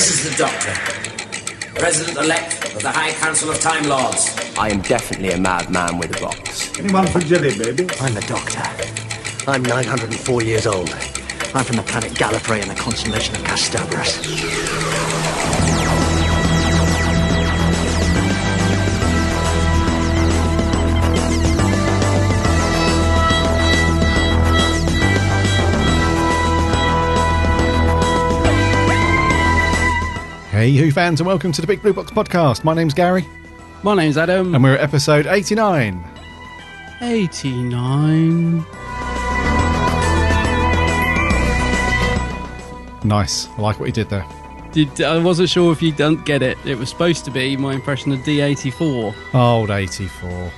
This is the Doctor, President-elect of the High Council of Time Lords. I am definitely a madman with a box. Anyone for jelly, baby? I'm the Doctor. I'm 904 years old. I'm from the planet Gallifrey in the constellation of Castobrus. Hey Who fans, and welcome to the Big Blue Box podcast. My name's Gary. My name's Adam. And we're at episode 89. 89. Nice. I like what you did there. I wasn't sure if you don't get it. It was supposed to be my impression of D84. Old 84.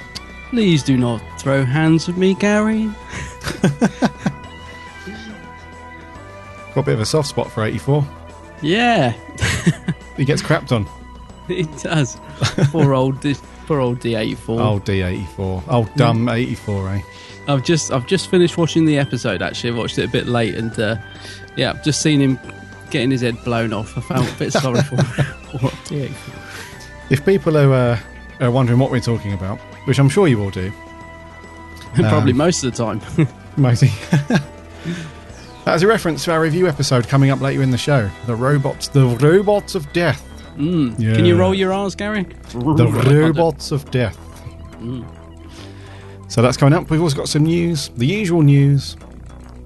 Please do not throw hands with me, Gary. Got a bit of a soft spot for 84. Yeah. He gets crapped on. It does. Poor old D84. Old D84. Old dumb 84, eh? I've just finished watching the episode, actually. I watched it a bit late and I've just seen him getting his head blown off. I felt a bit sorry for D84. If people are wondering what we're talking about, which I'm sure you all do. Probably most of the time. Mostly. That's a reference to our review episode coming up later in the show. The robots of death. Yeah. Can you roll your R's, Gary? The robots of death. So that's coming up. We've also got some news, the usual news,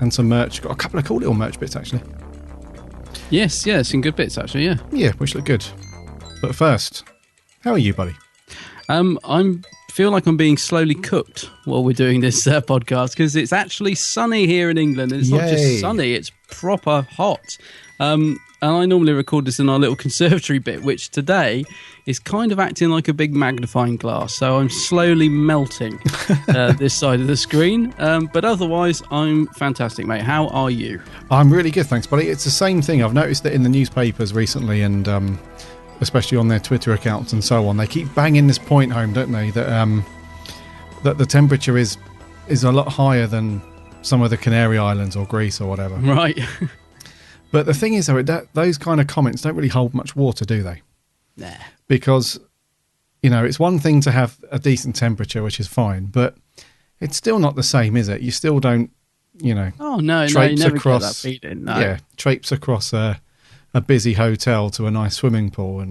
and some merch. Got a couple of cool little merch bits, actually. Yes, some good bits, actually, yeah. Yeah, which look good. But first, how are you, buddy? I feel like I'm being slowly cooked while we're doing this podcast because it's actually sunny here in England. And it's not just sunny, it's proper hot. And I normally record this in our little conservatory bit, which today is kind of acting like a big magnifying glass. So I'm slowly melting this side of the screen. But otherwise, I'm fantastic, mate. How are you? I'm really good, thanks, buddy. It's the same thing. I've noticed that in the newspapers recently and especially on their Twitter accounts and so on, they keep banging this point home, don't they? That that the temperature is a lot higher than some of the Canary Islands or Greece or whatever. Right. But the thing is, though, those kind of comments don't really hold much water, do they? Nah. Because, it's one thing to have a decent temperature, which is fine, but it's still not the same, is it? You still don't, Oh, no, you never get that feeling. No. Yeah, traipse across a busy hotel to a nice swimming pool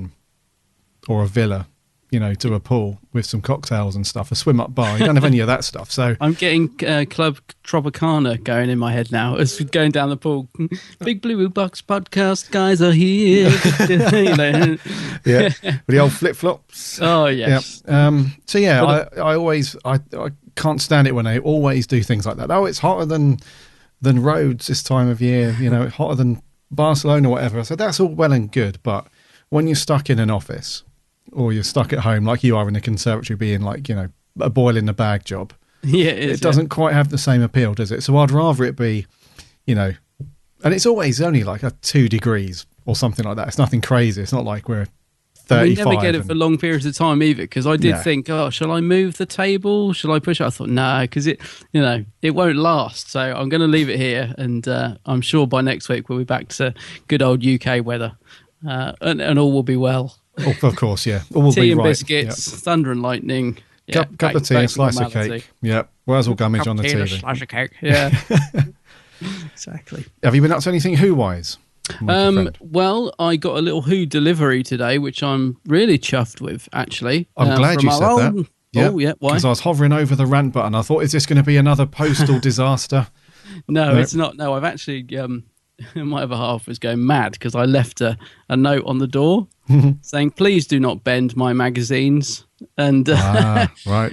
or a villa, to a pool with some cocktails and stuff, a swim-up bar. You don't have any of that stuff. So I'm getting Club Tropicana going in my head now as we're going down the pool. Big Blue Box podcast guys are here. Yeah, with the old flip-flops. Oh, yes. Yeah. So, yeah, I can't stand it when they always do things like that. Oh, it's hotter than Rhodes this time of year, hotter than Barcelona or whatever. So that's all well and good, but when you're stuck in an office or you're stuck at home like you are in a conservatory being like, a boil in the bag job, it doesn't quite have the same appeal, does it? So I'd rather it be, and it's always only like a 2 degrees or something like that. It's nothing crazy. It's not like we're 35. We never get it for long periods of time either, because I did think, shall I move the table? Shall I push it? I thought, no, because it won't last. So I'm going to leave it here, and I'm sure by next week we'll be back to good old UK weather, and all will be well. Oh, of course, yeah. All will tea be and right. biscuits, thunder and lightning. Yeah, cup of tea and slice of cake. Yeah, Wurzel Gummidge on the TV. Slice of cake. Yeah, exactly. Have you been up to anything Who-wise? Well, I got a little Who delivery today, which I'm really chuffed with, actually. I'm glad you said that. Oh, yeah, why? Because I was hovering over the rant button. I thought, is this going to be another postal disaster? No, it's not. No, I've actually... my other half was going mad because I left a note on the door saying, please do not bend my magazines. And right,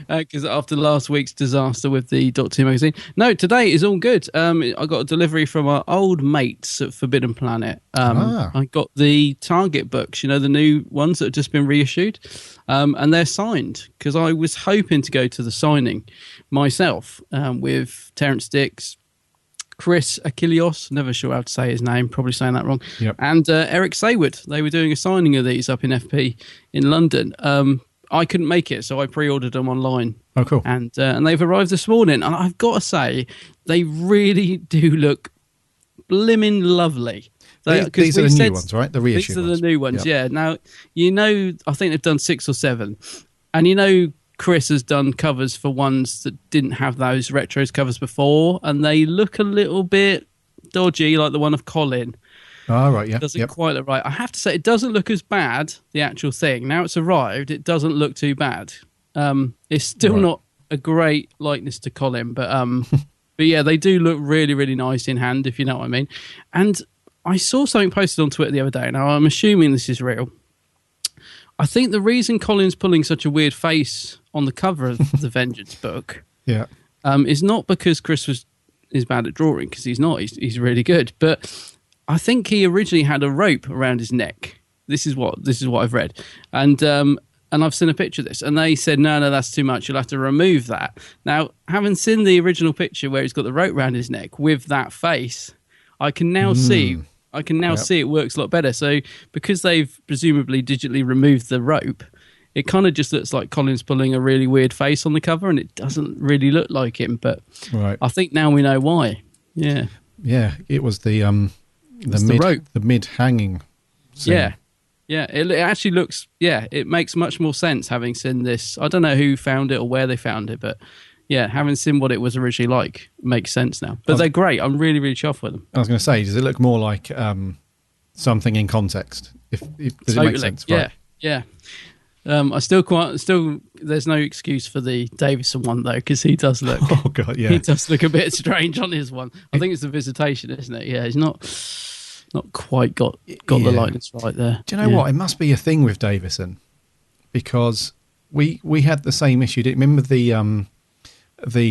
because after last week's disaster with the Doctor Who magazine. No, today is all good. I got a delivery from our old mates at Forbidden Planet. I got the Target books, the new ones that have just been reissued, and they're signed because I was hoping to go to the signing myself with Terrance Dicks, Chris Achilleos, never sure how to say his name, probably saying that wrong, and Eric Sayward. They were doing a signing of these up in FP in London. I couldn't make it, so I pre-ordered them online. Oh, cool. And they've arrived this morning, and I've got to say, they really do look blimmin' lovely. These are the new ones, right? The reissue These are ones. the new ones, Yep. yeah. Now, I think they've done 6 or 7. And Chris has done covers for ones that didn't have those retros covers before, and they look a little bit dodgy, like the one of Colin. Oh, right, yeah. Doesn't quite look right. I have to say, it doesn't look as bad, the actual thing. Now it's arrived, it doesn't look too bad. It's still not a great likeness to Colin, but but yeah, they do look really, really nice in hand, if you know what I mean. And I saw something posted on Twitter the other day. Now, I'm assuming this is real. I think the reason Colin's pulling such a weird face on the cover of the Vengeance book is not because Chris is bad at drawing, because he's not. He's really good. But I think he originally had a rope around his neck. This is what I've read. And I've seen a picture of this. And they said, no, that's too much. You'll have to remove that. Now, having seen the original picture where he's got the rope around his neck with that face, I can now see it works a lot better. So because they've presumably digitally removed the rope, it kind of just looks like Colin's pulling a really weird face on the cover, and it doesn't really look like him. But I think now we know why. Yeah. Yeah, it was the rope. The mid hanging scene. Yeah. Yeah, it actually looks, it makes much more sense having seen this. I don't know who found it or where they found it, but yeah, having seen what it was originally like makes sense now. But they're great. I'm really, really chuffed with them. I was going to say, does it look more like something in context? Does it make sense? Right. Yeah. There's no excuse for the Davison one though, because he does look. Oh god, yeah. He does look a bit strange on his one. I think it's the Visitation, isn't it? Yeah, he's not quite got the likeness right there. Do you know what? It must be a thing with Davison, because we had the same issue. Do you remember the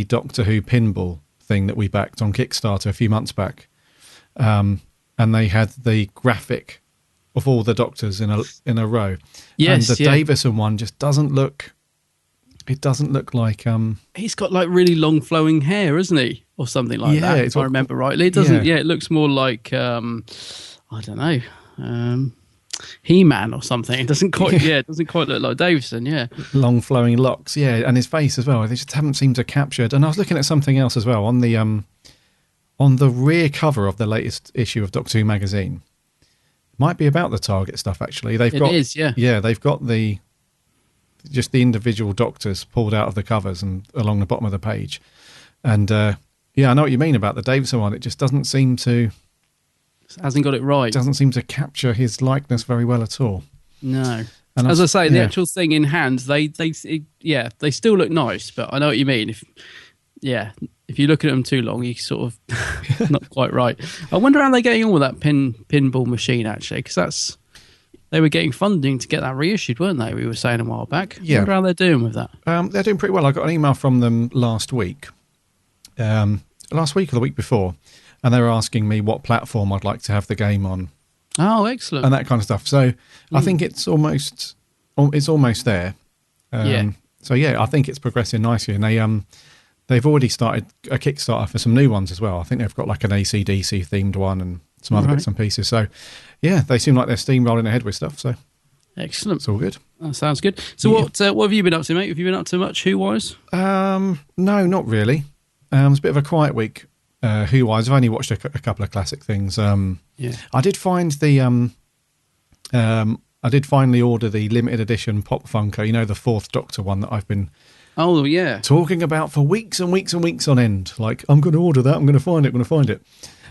Doctor Who pinball thing that we backed on Kickstarter a few months back? And they had the graphic of all the Doctors in a row. Yes, and the Davison one just doesn't look. It doesn't look like. He's got like really long flowing hair, isn't he, or something like that? If I remember rightly, it doesn't. Yeah, it looks more like I don't know, He-Man or something. It doesn't quite. It doesn't quite look like Davison. Yeah, long flowing locks. Yeah, and his face as well. They just haven't seemed to capture it. And I was looking at something else as well on the rear cover of the latest issue of Doctor Who magazine. Might be about the Target stuff actually. They've got just the individual Doctors pulled out of the covers and along the bottom of the page. And I know what you mean about the Davison one. It just doesn't seem to. Hasn't got it right. Doesn't seem to capture his likeness very well at all. No. And as I say, the actual thing in hand, they still look nice, but I know what you mean. If you look at them too long, you sort of not quite right. I wonder how they're getting on with that pinball machine actually, because they were getting funding to get that reissued, weren't they? We were saying a while back. Yeah. I wonder how they're doing with that. They're doing pretty well. I got an email from them last week or the week before, and they were asking me what platform I'd like to have the game on. Oh, excellent. And that kind of stuff. So I think it's almost there. So I think it's progressing nicely, and they've already started a Kickstarter for some new ones as well. I think they've got like an AC/DC themed one and some other bits and pieces. So they seem like they're steamrolling ahead with stuff. So excellent. It's all good. That sounds good. So what have you been up to, mate? Have you been up to much Who-wise? No, not really. It's a bit of a quiet week. Who-wise, I've only watched a couple of classic things. I did find I did finally order the limited edition Pop Funko. The Fourth Doctor one that I've been talking about for weeks and weeks and weeks on end. Like, I'm going to order that. I'm going to find it.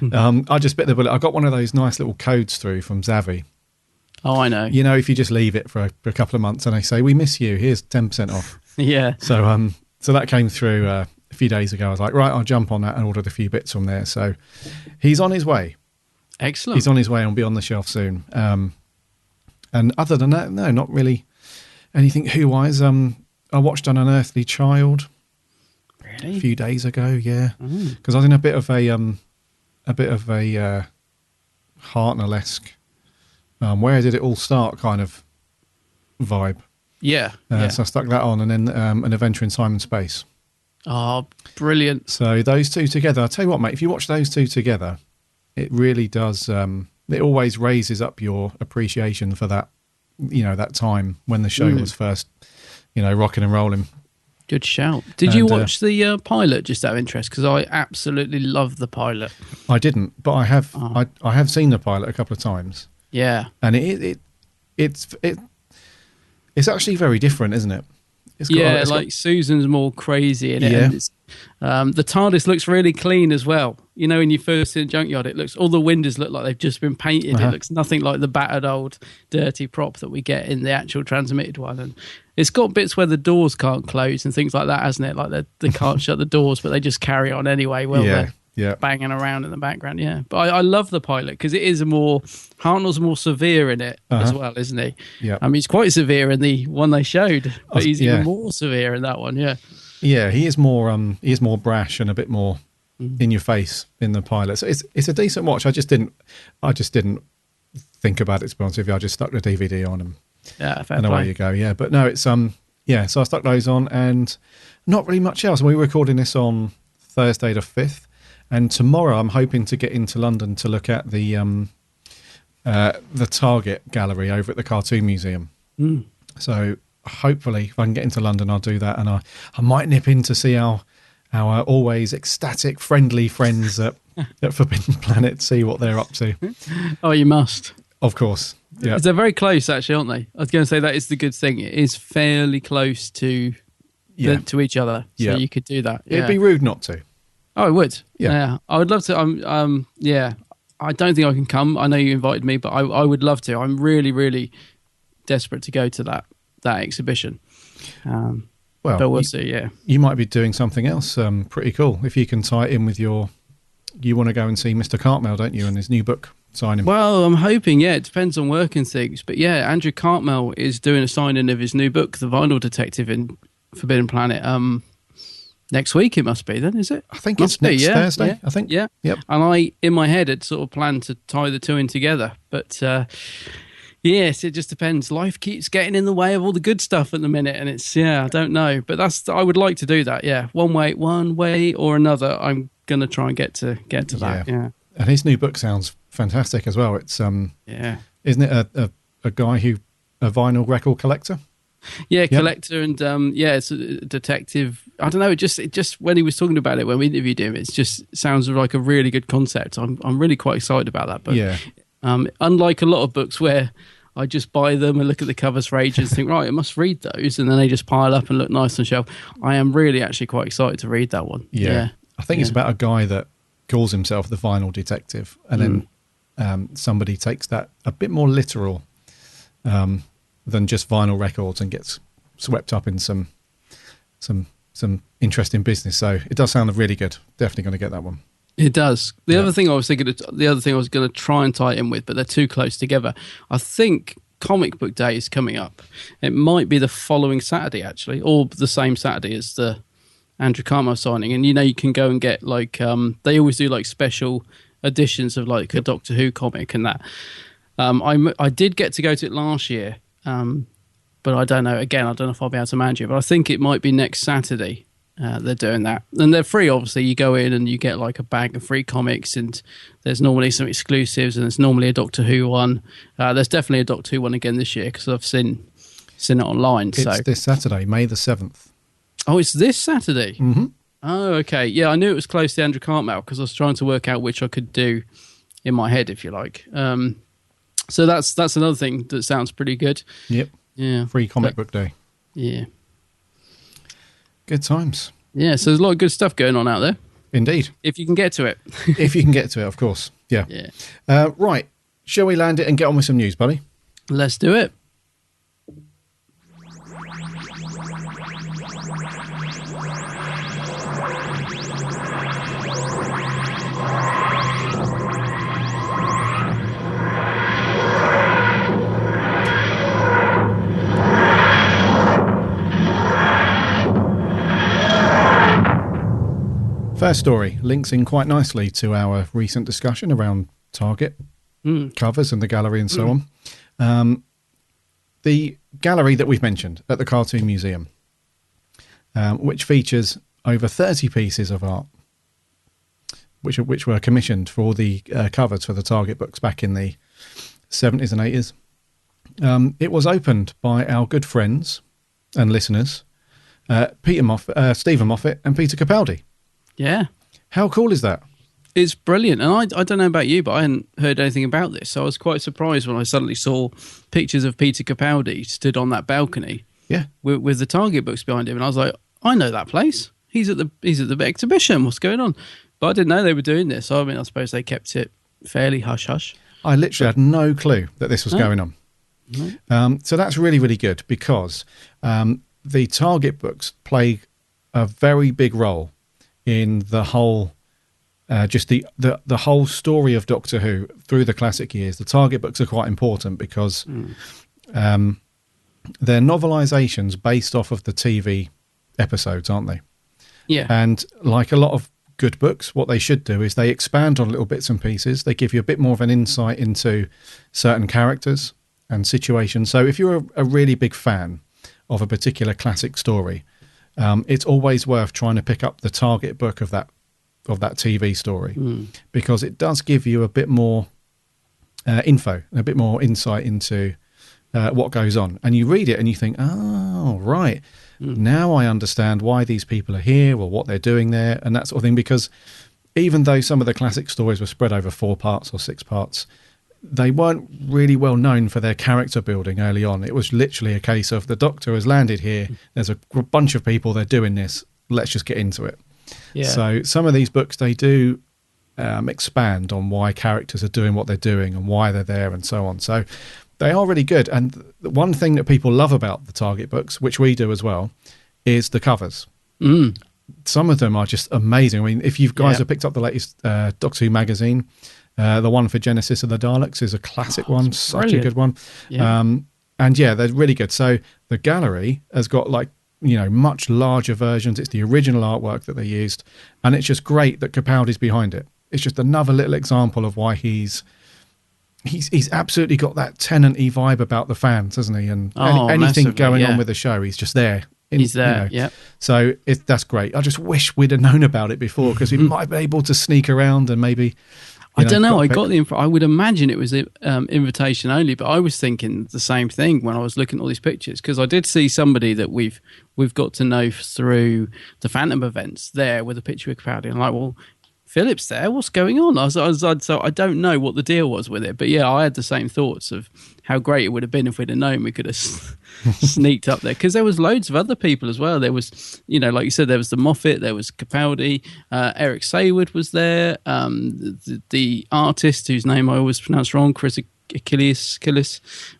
I just bit the bullet. I got one of those nice little codes through from Zavvi. Oh, I know. If you just leave it for a couple of months and they say, we miss you, here's 10% off. Yeah. So that came through a few days ago. I was like, right, I'll jump on that and order a few bits from there. So he's on his way. Excellent. He's on his way and will be on the shelf soon. And other than that, no, not really anything Who-wise. I watched An Unearthly Child a few days ago, because I was in a bit of a Hartnell-esque where did it all start kind of vibe. Yeah. So I stuck that on, and then An Adventure in Time and Space. Oh, brilliant. So those two together, I'll tell you what, mate, if you watch those two together, it really does, it always raises up your appreciation for that, that time when the show was first, rocking and rolling. Good shout. Did you watch the pilot just out of interest? Because I absolutely love the pilot. I didn't, but I have. I have seen the pilot a couple of times. Yeah, and it's actually very different, isn't it? It's like Susan's more crazy in it. Yeah. And it's, the TARDIS looks really clean as well. You know, when you first see the junkyard, it looks, all the windows look like they've just been painted. It looks nothing like the battered old dirty prop that we get in the actual transmitted one. And it's got bits where the doors can't close and things like that, hasn't it? Like they can't shut the doors, but they just carry on anyway. Well, they're banging around in the background. Yeah, but I love the pilot because it is Hartnell's more severe in it as well, isn't he? Yeah. I mean, he's quite severe in the one they showed, but he's even more severe in that one. Yeah. Yeah, he is more brash and a bit more in your face in the pilot. So it's a decent watch. I just didn't think about it, to be honest with you. I just stuck the DVD on and away you go. Yeah, but no, it's so I stuck those on and not really much else. We're recording this on Thursday the 5th, and tomorrow I'm hoping to get into London to look at the Target gallery over at the Cartoon Museum. So hopefully if I can get into London, I'll do that, and I might nip in to see our always ecstatic friendly friends at Forbidden Planet, see what they're up to. Oh, you must, of course. Yeah, they're very close actually, aren't they? I was going to say that is the good thing, it is fairly close to each other, so you could do that. It'd be rude not to. Oh, it would. Yeah, I would love to. I don't think I can come. I know you invited me, but I would love to. I'm really, really desperate to go to that exhibition. But we'll see. Yeah, you might be doing something else pretty cool if you can tie it in with you want to go and see Mr. Cartmel, don't you, and his new book signing? Well, I'm hoping. Yeah, it depends on work and things, but yeah, Andrew Cartmel is doing a signing of his new book, The Vinyl Detective, in Forbidden Planet. Next week it must be then, is it? I think it's next Thursday. Yeah. I think. Yeah. Yep. And I, in my head, had sort of planned to tie the two in together, but yes, it just depends. Life keeps getting in the way of all the good stuff at the minute, and it's I don't know, but I would like to do that. Yeah, one way or another, I'm gonna try and get to that. Yeah. And his new book sounds fantastic as well. It's isn't it a guy a vinyl record collector? Yeah, collector, and it's a detective. I don't know. It just when he was talking about it when we interviewed him, it just sounds like a really good concept. I'm really quite excited about that book. Unlike a lot of books where I just buy them and look at the covers for ages and think, right, I must read those, and then they just pile up and look nice on the shelf. I am really actually quite excited to read that one. Yeah. I think it's about a guy that calls himself the Vinyl Detective, and then somebody takes that a bit more literal than just vinyl records and gets swept up in some interesting business. So it does sound really good. Definitely going to get that one. It does. The other thing I was going to try and tie it in with, but they're too close together. I think Comic Book Day is coming up. It might be the following Saturday, actually, or the same Saturday as the Andrew Cartmel signing. And you can go and get they always do special editions of a Doctor Who comic and that. I did get to go to it last year. But I don't know. Again, I don't know if I'll be able to manage it. But I think it might be next Saturday. They're doing that, and they're free. Obviously, you go in and you get a bag of free comics, and there's normally some exclusives, and there's normally a Doctor Who one. There's definitely a Doctor Who one again this year because I've seen it online. It's this Saturday, May the 7th. Oh, it's this Saturday. Mm-hmm. Oh, okay. Yeah, I knew it was close to Andrew Cartmel because I was trying to work out which I could do in my head, if you like. So that's another thing that sounds pretty good. Yep. Yeah. Free comic book day. Yeah. Good times. Yeah, so there's a lot of good stuff going on out there. Indeed. If you can get to it. If you can get to it, of course. Yeah. Right. Shall we land it and get on with some news, buddy? Let's do it. First story links in quite nicely to our recent discussion around Target covers and the gallery and so on. The gallery that we've mentioned at the Cartoon Museum, which features over 30 pieces of art, which were commissioned for the covers for the Target books back in the 70s and 80s. It was opened by our good friends and listeners, Stephen Moffat and Peter Capaldi. Yeah. How cool is that? It's brilliant. And I don't know about you, but I hadn't heard anything about this. So I was quite surprised when I suddenly saw pictures of Peter Capaldi stood on that balcony with the Target books behind him. And I was like, I know that place. He's at the exhibition. What's going on? But I didn't know they were doing this. So, I mean, I suppose they kept it fairly hush-hush. I literally had no clue that this was going on. No. So that's really, really good because the Target books play a very big role in the whole, just the whole story of Doctor Who through the classic years. The Target books are quite important because they're novelizations based off of the TV episodes, aren't they? Yeah. And like a lot of good books, what they should do is they expand on little bits and pieces. They give you a bit more of an insight into certain characters and situations. So if you're a really big fan of a particular classic story, it's always worth trying to pick up the Target book of that TV story because it does give you a bit more info, a bit more insight into what goes on. And you read it and you think, oh, right. Now I understand why these people are here or what they're doing there and that sort of thing, because even though some of the classic stories were spread over 4 parts or 6 parts, they weren't really well known for their character building early on. It was literally a case of the Doctor has landed here, there's a bunch of people, they're doing this, let's just get into it. Yeah. So some of these books, they do expand on why characters are doing what they're doing and why they're there and so on. So they are really good. And the one thing that people love about the Target books, which we do as well, is the covers. Some of them are just amazing. I mean, if you guys have picked up the latest Doctor Who magazine, the one for Genesis of the Daleks is a classic one, such a good one. Yeah. And yeah, they're really good. So the gallery has got much larger versions. It's the original artwork that they used. And it's just great that Capaldi's behind it. It's just another little example of why he's absolutely got that Tennant-y vibe about the fans, hasn't he? And anything going on with the show, he's just there. He's there, So that's great. I just wish we'd have known about it before because we might be able to sneak around and maybe... I don't know. I got the info. I would imagine it was invitation only, but I was thinking the same thing when I was looking at all these pictures because I did see somebody that we've got to know through the Phantom events there with a picture of Capaldi. I'm like, well, Philip's there. What's going on? So I don't know what the deal was with it, but yeah, I had the same thoughts of how great it would have been if we'd have known we could have sneaked up there because there was loads of other people as well. There was, like you said, there was the Moffat, there was Capaldi, Eric Saywood was there, the artist whose name I always pronounce wrong, Chris Achilles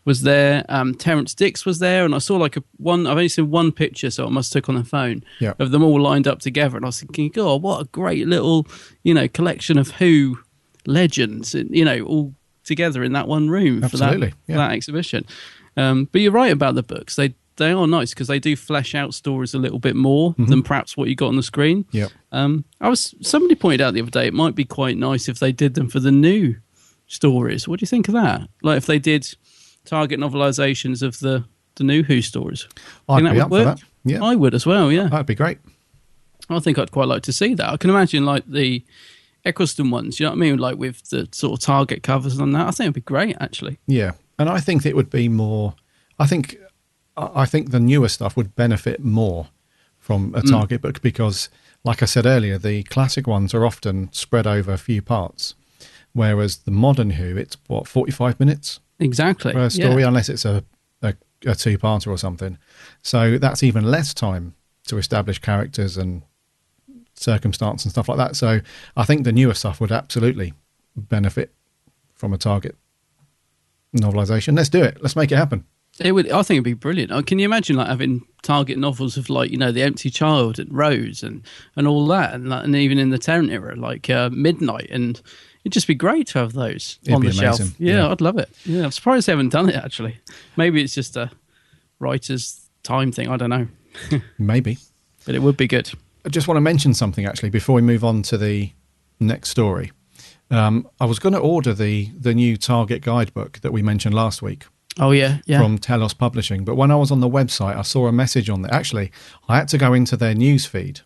was there, Terrence Dix was there, and I saw I've only seen one picture, so I must have took on the phone of them all lined up together, and I was thinking, God, what a great little collection of Who legends, all together in that one room for that exhibition. But you're right about the books. They are nice because they do flesh out stories a little bit more than perhaps what you got on the screen. Somebody pointed out the other day it might be quite nice if they did them for the new stories. What do you think of that? Like if they did Target novelizations of the new Who stories. I'd be up for that. Yeah. I would as well, yeah. That'd be great. I think I'd quite like to see that. I can imagine the Eccleston ones, you know what I mean? Like with the sort of Target covers and that. I think it'd be great, actually. Yeah. And I think it would be more... I think the newer stuff would benefit more from a Target book because, like I said earlier, the classic ones are often spread over a few parts. Whereas the modern Who, it's 45 minutes? Exactly. Per story, unless it's a 2-parter or something. So that's even less time to establish characters and circumstance and stuff like that. So I think the newer stuff would absolutely benefit from a Target novelization. Let's do it. Let's make it happen. It would. I think it'd be brilliant. Can you imagine having Target novels of The Empty Child and Rose and all that, and even in the Tennant era, Midnight, and it'd just be great to have those on the shelf. Yeah, I'd love it. Yeah, I'm surprised they haven't done it actually. Maybe it's just a writer's time thing. I don't know. Maybe, but it would be good. I just want to mention something actually before we move on to the next story. I was going to order the new Target guidebook that we mentioned last week. Oh, yeah. From Telos Publishing. But when I was on the website, I saw a message on there. Actually, I had to go into their news feed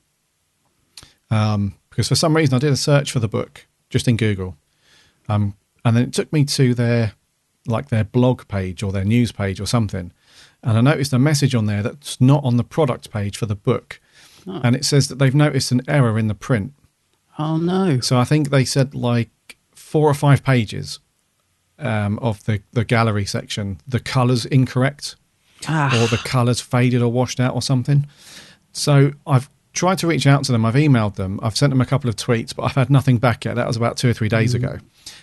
because for some reason I did a search for the book just in Google. And then it took me to their blog page or their news page or something. And I noticed a message on there that's not on the product page for the book. Oh. And it says that they've noticed an error in the print. Oh, no. So I think they said like 4 or 5 pages of the gallery section, the colour's incorrect or the colour's faded or washed out or something. So I've tried to reach out to them. I've emailed them. I've sent them a couple of tweets, but I've had nothing back yet. That was about 2 or 3 days ago.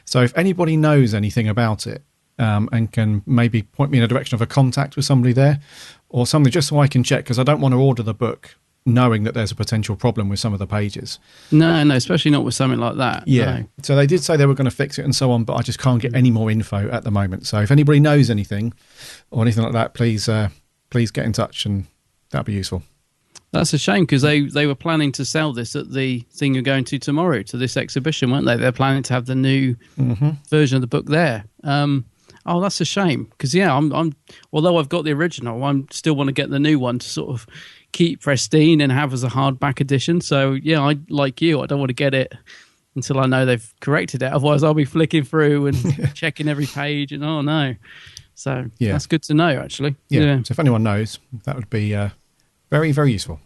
So if anybody knows anything about it and can maybe point me in a direction of a contact with somebody there or something, just so I can check, because I don't want to order the book knowing that there's a potential problem with some of the pages. No, especially not with something like that. Yeah. No. So they did say they were going to fix it and so on, but I just can't get any more info at the moment. So if anybody knows anything or anything like that, please get in touch, and that'd be useful. That's a shame, because they were planning to sell this at the thing you're going to tomorrow, to this exhibition, weren't they? They're planning to have the new version of the book there. Oh, that's a shame, because I'm although I've got the original, I still want to get the new one to sort of keep pristine and have as a hardback edition. So yeah, I like you, I don't want to get it until I know they've corrected it. Otherwise, I'll be flicking through and checking every page, and oh no. So that's good to know, actually. Yeah. So if anyone knows, that would be very, very useful.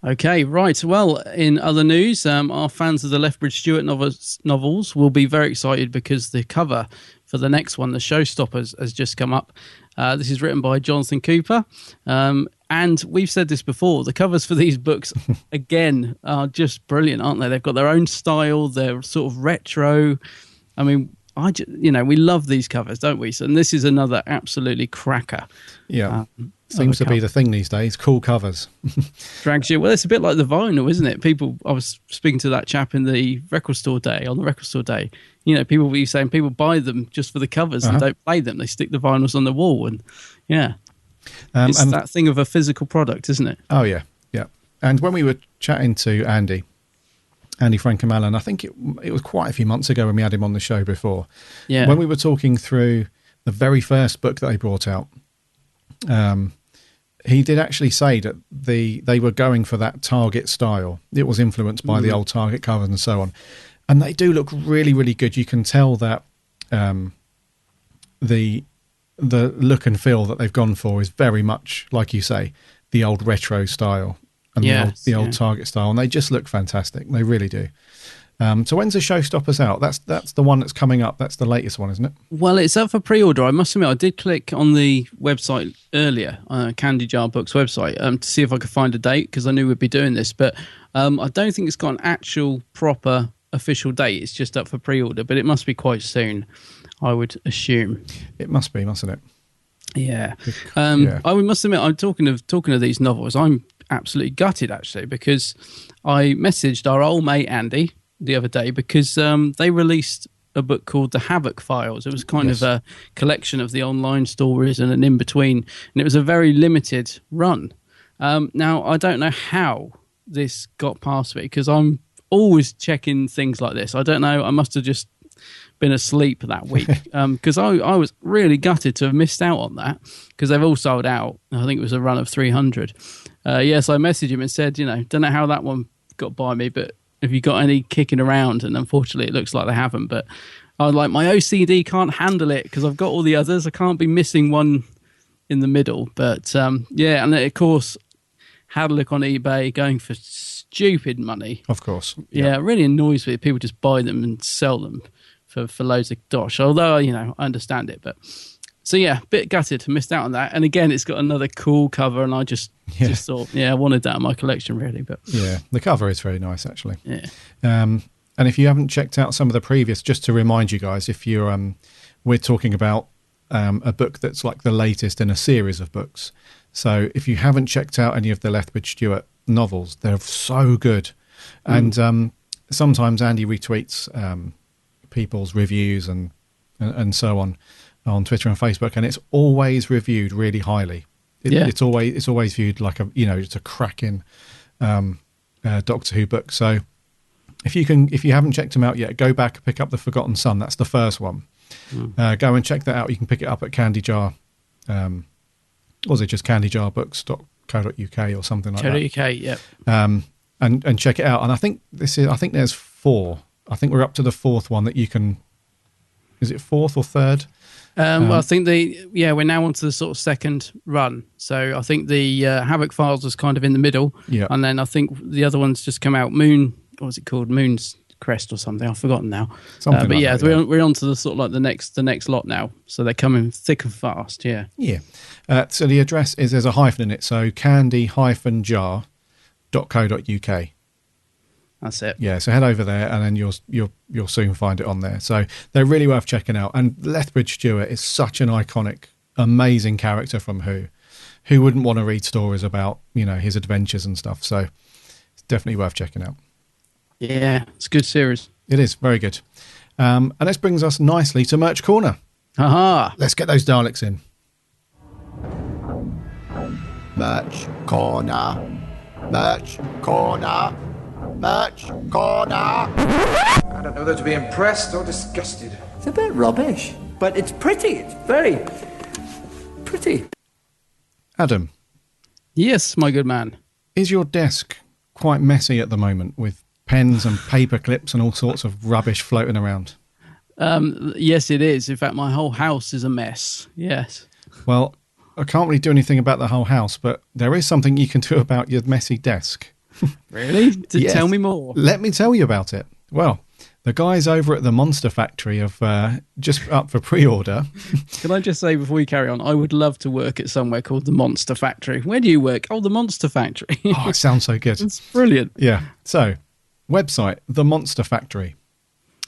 Okay, right. Well, in other news, our fans of the Lethbridge Stewart novels will be very excited, because the cover for the next one, The Showstoppers, has just come up. This is written by Jonathan Cooper. And we've said this before, the covers for these books, again, are just brilliant, aren't they? They've got their own style. They're sort of retro. I mean, we love these covers, don't we? So, and this is another absolutely cracker. Yeah. Seems to be the thing these days, cool covers. Drags you. Well, it's a bit like the vinyl, isn't it? I was speaking to that chap in the record store day, people were saying people buy them just for the covers and don't play them. They stick the vinyls on the wall, and it's that thing of a physical product, isn't it? Oh, yeah. Yeah. And when we were chatting to Andy Frankham-Allen, I think it was quite a few months ago when we had him on the show before. Yeah. When we were talking through the very first book that they brought out, he did actually say that they were going for that Target style. It was influenced by the old Target covers and so on. And they do look really, really good. You can tell that the look and feel that they've gone for is very much, like you say, the old retro style and the old Target style. And they just look fantastic. They really do. So when's the Showstoppers out? That's the one that's coming up. That's the latest one, isn't it? Well, it's up for pre-order. I must admit, I did click on the website earlier, Candy Jar Books website, to see if I could find a date, because I knew we'd be doing this. But I don't think it's got an actual proper official date. It's just up for pre-order, but it must be quite soon, I would assume. It must be, mustn't it? Yeah. I must admit, I'm talking of these novels, I'm absolutely gutted, actually, because I messaged our old mate Andy the other day, because they released a book called The Havoc Files. It was kind of a collection of the online stories and an in-between, and it was a very limited run. Now, I don't know how this got past me, because I'm always checking things like this. I don't know, I must have just been asleep that week, because I was really gutted to have missed out on that, because they've all sold out. I think it was a run of 300. So I messaged him and said, don't know how that one got by me, but have you got any kicking around? And unfortunately, it looks like they haven't. But I was like, my OCD can't handle it, because I've got all the others. I can't be missing one in the middle. But and of course, had a look on eBay, going for stupid money. Of course. Yeah, it really annoys me. People just buy them and sell them for loads of dosh. Although, I understand it. But so, a bit gutted, missed out on that. And again, it's got another cool cover, and I just thought, I wanted that in my collection, really. But yeah, the cover is very nice, actually. Yeah. And if you haven't checked out some of the previous, just to remind you guys, if you're, we're talking about a book that's like the latest in a series of books. So if you haven't checked out any of the Lethbridge Stewart novels, they're so good. And sometimes Andy retweets people's reviews and so on Twitter and Facebook, and it's always reviewed really highly. It's always viewed like it's a cracking Doctor Who book. So if you haven't checked them out yet, go back and pick up The Forgotten Son. That's the first one. Go and check that out. You can pick it up at Candy Jar. Was it just candyjarbooks.co.uk or something like that? Co.uk, yeah. And check it out. And I think there's 4. I think we're up to the 4th one that you can Is it fourth or third? Well, I think we're now onto the sort of second run. So I think the Havoc Files was kind of in the middle. Yeah. And then I think the other one's just come out. What was it called? Moon's Crest or something. I've forgotten now. Something but like yeah, that, yeah. we're on to the sort of like the next lot now. So they're coming thick and fast. Yeah. Yeah. So the address is, there's a hyphen in it. So candy-jar.co.uk. That's it. Yeah, so head over there, and then you'll soon find it on there. So they're really worth checking out. And Lethbridge Stewart is such an iconic, amazing character from Who. Who wouldn't want to read stories about, his adventures and stuff? So it's definitely worth checking out. Yeah, it's a good series. It is very good. And this brings us nicely to Merch Corner. Aha! Let's get those Daleks in. Merch Corner. Merch Corner. Merch Corner. I don't know whether to be impressed or disgusted. It's a bit rubbish, but it's pretty. It's very pretty. Adam, Yes, my good man. is your desk quite messy at the moment with pens and paper clips and all sorts of rubbish floating around? Yes, it is. In fact, my whole house is a mess. Yes. Well, I can't really do anything about the whole house, but there is something you can do about your messy desk. Really? Yes. Tell me more. Let me tell you about it. Well, the guys over at the Monster Factory have just up for pre-order. Can I just say before we carry on, I would love to work at somewhere called the Monster Factory. Where do you work? Oh, the Monster Factory. Oh, it sounds so good. It's brilliant. Yeah. So, website, The Monster Factory.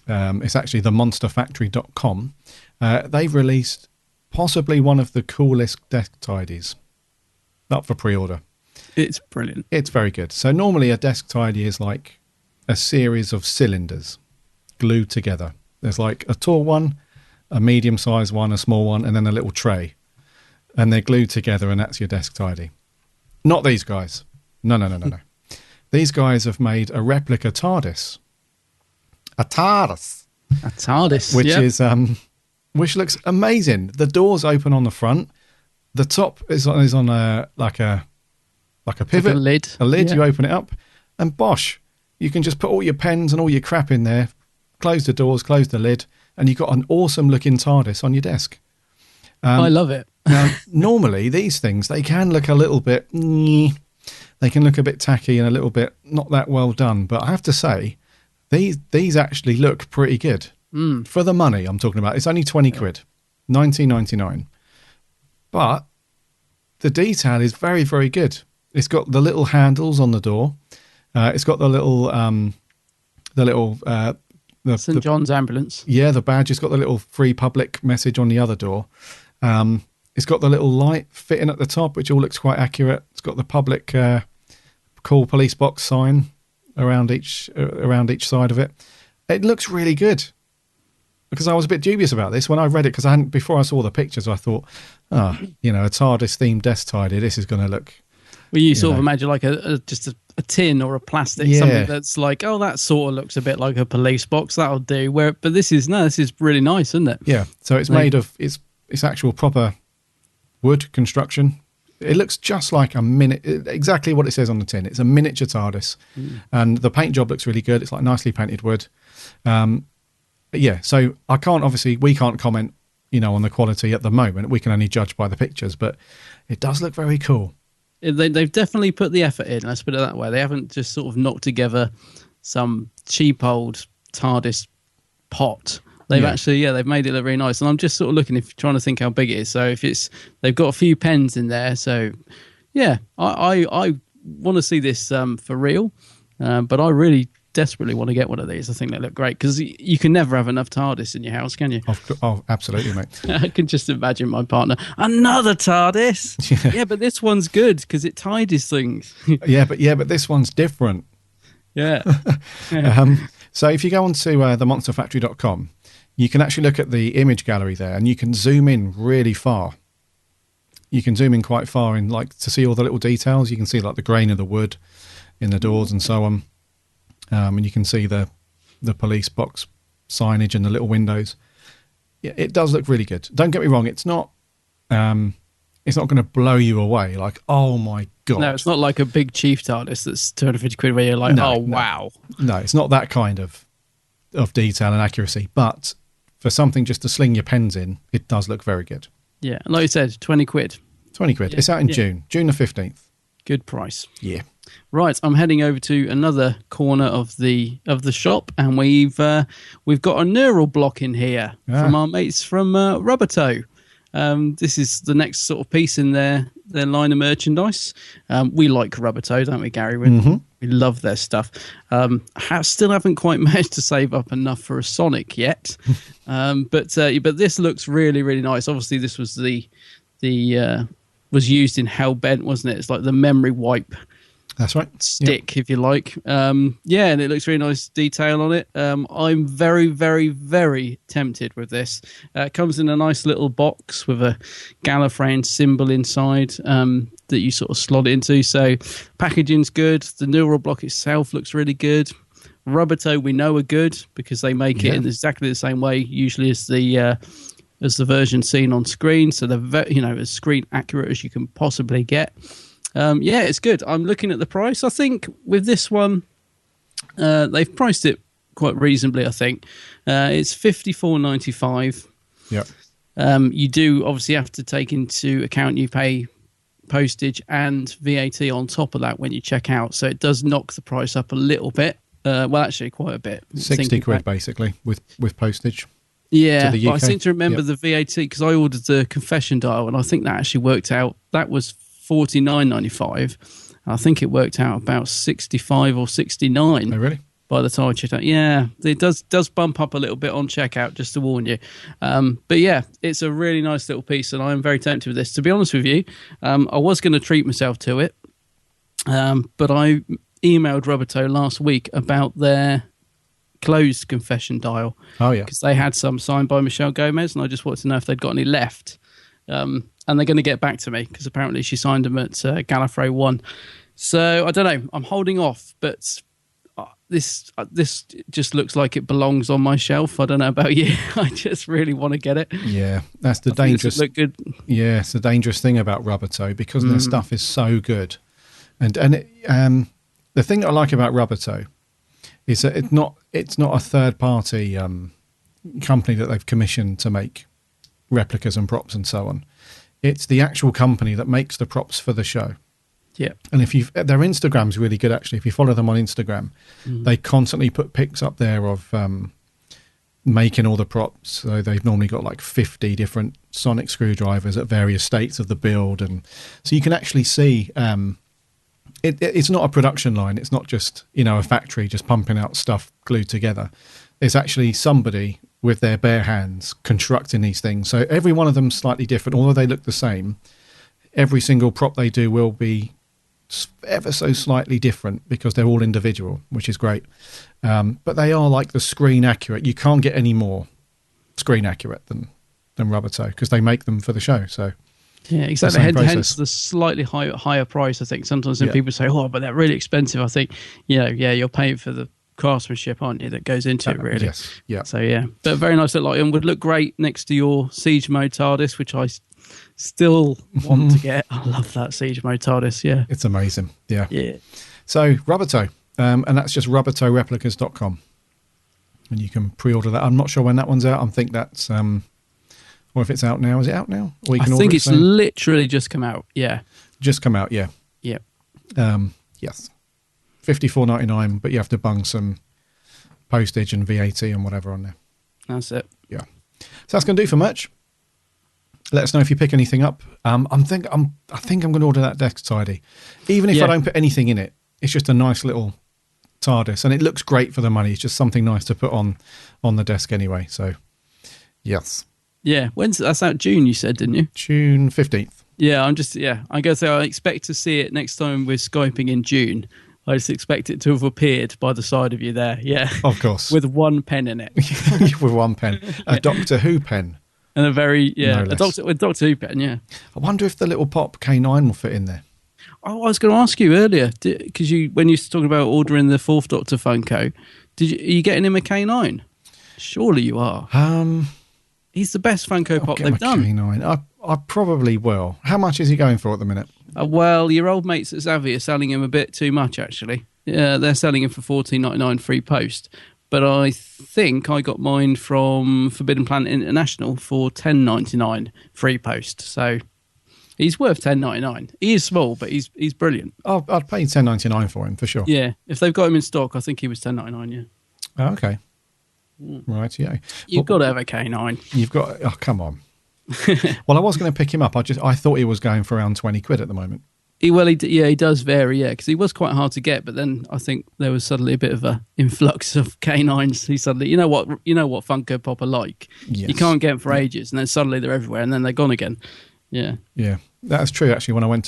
It's actually themonsterfactory.com. They've released possibly one of the coolest desk tidies up for pre-order. It's brilliant. It's very good. So normally a desk tidy is like a series of cylinders glued together. There's like a tall one, a medium-sized one, a small one, and then a little tray. And they're glued together, and that's your desk tidy. Not these guys. No. These guys have made a replica TARDIS. A TARDIS. A TARDIS. Which yep. is which looks amazing. The doors open on the front. The top is on a pivot, like a lid. A lid. Yeah. You open it up, and bosh, you can just put all your pens and all your crap in there. Close the doors, close the lid, and you've got an awesome looking TARDIS on your desk. I love it. Now, normally these things, they can look a little bit, they can look a bit tacky and a little bit not that well done. But I have to say, these actually look pretty good for the money I'm talking about. It's only 20 quid, 19.99, but the detail is very, very good. It's got the little handles on the door. It's got the little St. John's ambulance. Yeah, the badge. It's got the little free public message on the other door. It's got the little light fitting at the top, which all looks quite accurate. It's got the public call police box sign around each side of it. It looks really good. Because I was a bit dubious about this when I read it, because before I saw the pictures, I thought, a TARDIS themed desk tidy. This is going to look. Well, you sort of imagine like just a tin or a plastic, something that's like, oh, that sort of looks a bit like a police box. That'll do. But this is really nice, isn't it? Yeah. So it's made of it's actual proper wood construction. It looks just like exactly what it says on the tin. It's a miniature TARDIS, and the paint job looks really good. It's like nicely painted wood. Yeah. So we can't comment, on the quality at the moment. We can only judge by the pictures, but it does look very cool. They've definitely put the effort in. Let's put it that way. They haven't just sort of knocked together some cheap old TARDIS pot. They've they've made it look very nice. And I'm just sort of trying to think how big it is. So they've got a few pens in there. So yeah, I want to see this for real. But I really desperately want to get one of these. I think they look great, because you can never have enough TARDIS in your house, can you? Oh, absolutely, mate. I can just imagine my partner, another TARDIS. Yeah, but this one's good because it tidies things. but this one's different. Yeah. So if you go onto themonsterfactory.com, you can actually look at the image gallery there, and you can zoom in really far. You can zoom in quite far in, to see all the little details. You can see the grain of the wood in the doors and so on. And you can see the police box signage and the little windows. Yeah, it does look really good. Don't get me wrong; it's not going to blow you away. Like, oh my god! No, it's not like a big chief TARDIS that's 250 quid where you're like, wow. No, it's not that kind of detail and accuracy. But for something just to sling your pens in, it does look very good. Yeah, and like you said, 20 quid. 20 quid. Yeah. It's out in June the 15th. Good price. Yeah. Right, I'm heading over to another corner of the shop, and we've got a neural block in here from our mates from Rubbertoe. This is the next sort of piece in their line of merchandise. We like Rubbertoe, don't we, Gary? We love their stuff. Still haven't quite managed to save up enough for a Sonic yet, but this looks really, really nice. Obviously, this was was used in Hellbent, wasn't it? It's like the memory wipe. That's right. Stick, if you like. And it looks really nice detail on it. I'm very, very, very tempted with this. It comes in a nice little box with a Gallifreyan symbol inside that you sort of slot it into. So packaging's good. The neural block itself looks really good. Rubbertoe we know are good because they make it in exactly the same way usually as the version seen on screen. So they're as screen accurate as you can possibly get. It's good. I'm looking at the price. I think with this one, they've priced it quite reasonably. I think it's $54.95. Yeah. You do obviously have to take into account you pay postage and VAT on top of that when you check out, so it does knock the price up a little bit. Well, actually, quite a bit. 60 quid basically with postage. Yeah, to the UK. But I seem to remember the VAT because I ordered the confession dial, and I think that actually worked out. That was $49.95. I think it worked out about 65 or 69. Oh, really? By the time I checked out, yeah, it does bump up a little bit on checkout, just to warn you. But yeah, it's a really nice little piece, and I am very tempted with this. To be honest with you, I was going to treat myself to it, but I emailed Rubbertoe last week about their closed confession dial. Oh yeah, because they had some signed by Michelle Gomez, and I just wanted to know if they'd got any left. And they're going to get back to me because apparently she signed them at Gallifrey 1. So I don't know. I'm holding off, but this just looks like it belongs on my shelf. I don't know about you. I just really want to get it. Yeah, that's the dangerous. Look good. Yeah, it's the dangerous thing about Rubbertoe because their stuff is so good, and the thing that I like about Rubbertoe is that it's not a third party company that they've commissioned to make replicas and props and so on. It's the actual company that makes the props for the show. Yeah. And their Instagram's really good actually. If you follow them on Instagram, they constantly put pics up there of making all the props. So they've normally got like 50 different sonic screwdrivers at various states of the build, and so you can actually see it's not a production line. It's not just a factory just pumping out stuff glued together. It's actually somebody with their bare hands constructing these things. So every one of them slightly different, although they look the same. Every single prop they do will be ever so slightly different because they're all individual, which is great. But they are like the screen accurate. You can't get any more screen accurate than Rubbertoe because they make them for the show. So yeah, exactly. Hence the slightly higher price. I think sometimes when people say, "Oh, but they're really expensive," I think, you're paying for the craftsmanship, aren't you, that goes into it, really? Yes. Yeah. So yeah, but very nice look, and would look great next to your Siege Mode TARDIS, which I still want to get. I love that Siege Mode TARDIS. Yeah, it's amazing. Yeah. Yeah. So Rubbertoe, and that's just rubbertoereplicas.com, and you can pre-order that. I'm not sure when that one's out. I think that's or if it's out now. Is it out now? Or you can I think it's literally just come out. Yeah. Just come out. Yeah. Yeah. Yes. $54.99, but you have to bung some postage and VAT and whatever on there. That's it. Yeah. So that's going to do for merch. Let us know if you pick anything up. I think I'm going to order that desk tidy, even if I don't put anything in it. It's just a nice little TARDIS, and it looks great for the money. It's just something nice to put on the desk anyway. So, yes. Yeah. That's out June? You said, didn't you? June 15th. Yeah. I guess I expect to see it next time we're Skyping in June. I just expect it to have appeared by the side of you there. Yeah. Of course. With one pen in it. With one pen. A Doctor Who pen. And a Doctor Who pen, yeah. I wonder if the little pop K9 will fit in there. Oh, I was going to ask you earlier, because when you were talking about ordering the Fourth Doctor Funko, are you getting him a K9? Surely you are. He's the best Funko Pop they've done. K9. I probably will. How much is he going for at the minute? Well, your old mates at Zavvi are selling him a bit too much, actually. Yeah, they're selling him for $14.99 free post. but I think I got mine from Forbidden Planet International for $10.99 free post. So he's worth $10.99. He is small, but he's brilliant. I'd pay $10.99 for him for sure. Yeah, if they've got him in stock, I think he was $10.99. Yeah. Oh, okay. Right, yeah. You've got to have a K9. You've got. Oh, come on. Well, I was going to pick him up. I thought he was going for around 20 quid at the moment. He does vary, yeah, because he was quite hard to get. But then I think there was suddenly a bit of a influx of K9s. He suddenly, you know what Funko Pop are like. Yes. You can't get them for ages, and then suddenly they're everywhere, and then they're gone again. Yeah, yeah, that's true. Actually, when I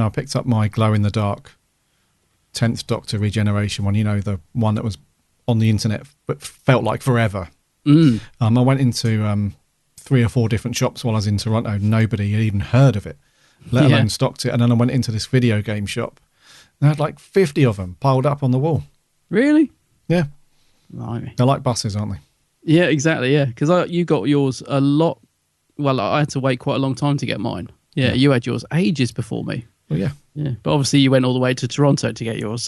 picked up my glow in the dark 10th Doctor Regeneration one, the one that was on the internet but felt like forever. I went into 3 or 4 different shops while I was in Toronto. Nobody had even heard of it, let alone stocked it. And then I went into this video game shop and I had like 50 of them piled up on the wall. Really? Yeah. Blimey. They're like buses, aren't they? Yeah, exactly. Yeah, because you got yours a lot. Well, I had to wait quite a long time to get mine. Yeah, you had yours ages before me. Well, yeah. Yeah, but obviously you went all the way to Toronto to get yours.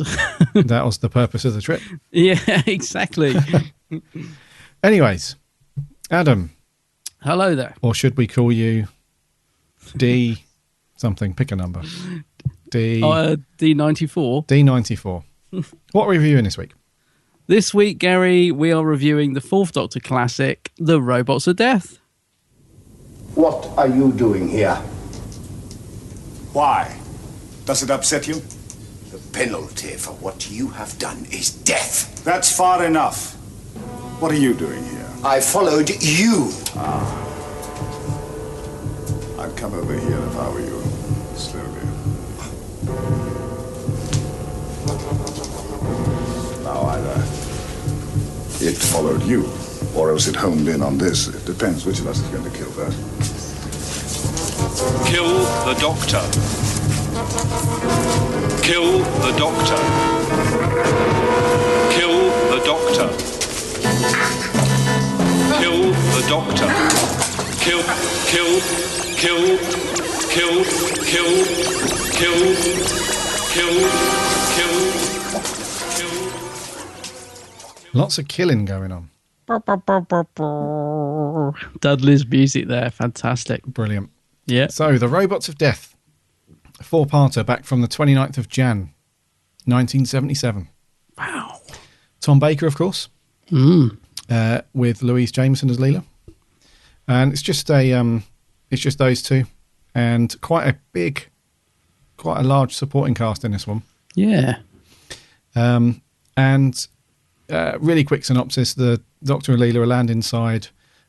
That was the purpose of the trip. Yeah, exactly. Anyways, Adam. Hello there. Or should we call you D something? Pick a number. D94. D94. What are we reviewing this week? This week, Gary, we are reviewing the 4th Doctor classic, The Robots of Death. What are you doing here? Why? Does it upset you? The penalty for what you have done is death. That's far enough. What are you doing here? I followed you. I'd come over here if I were you. Slowly. Now either it followed you, or else it homed in on this. It depends which of us is going to kill first. Kill the Doctor. Kill the Doctor. Kill the Doctor. Kill the Doctor. Kill, kill, kill, kill, kill, kill, kill, kill, kill. Lots of killing going on. Dudley's music there, fantastic. Brilliant. Yeah. So, The Robots of Death, a 4-parter back from the 29th of Jan, 1977. Wow. Tom Baker, of course, with Louise Jameson as Leela. And it's just those two, and quite a large supporting cast in this one. Yeah. And really quick synopsis: the Doctor and Leela are land inside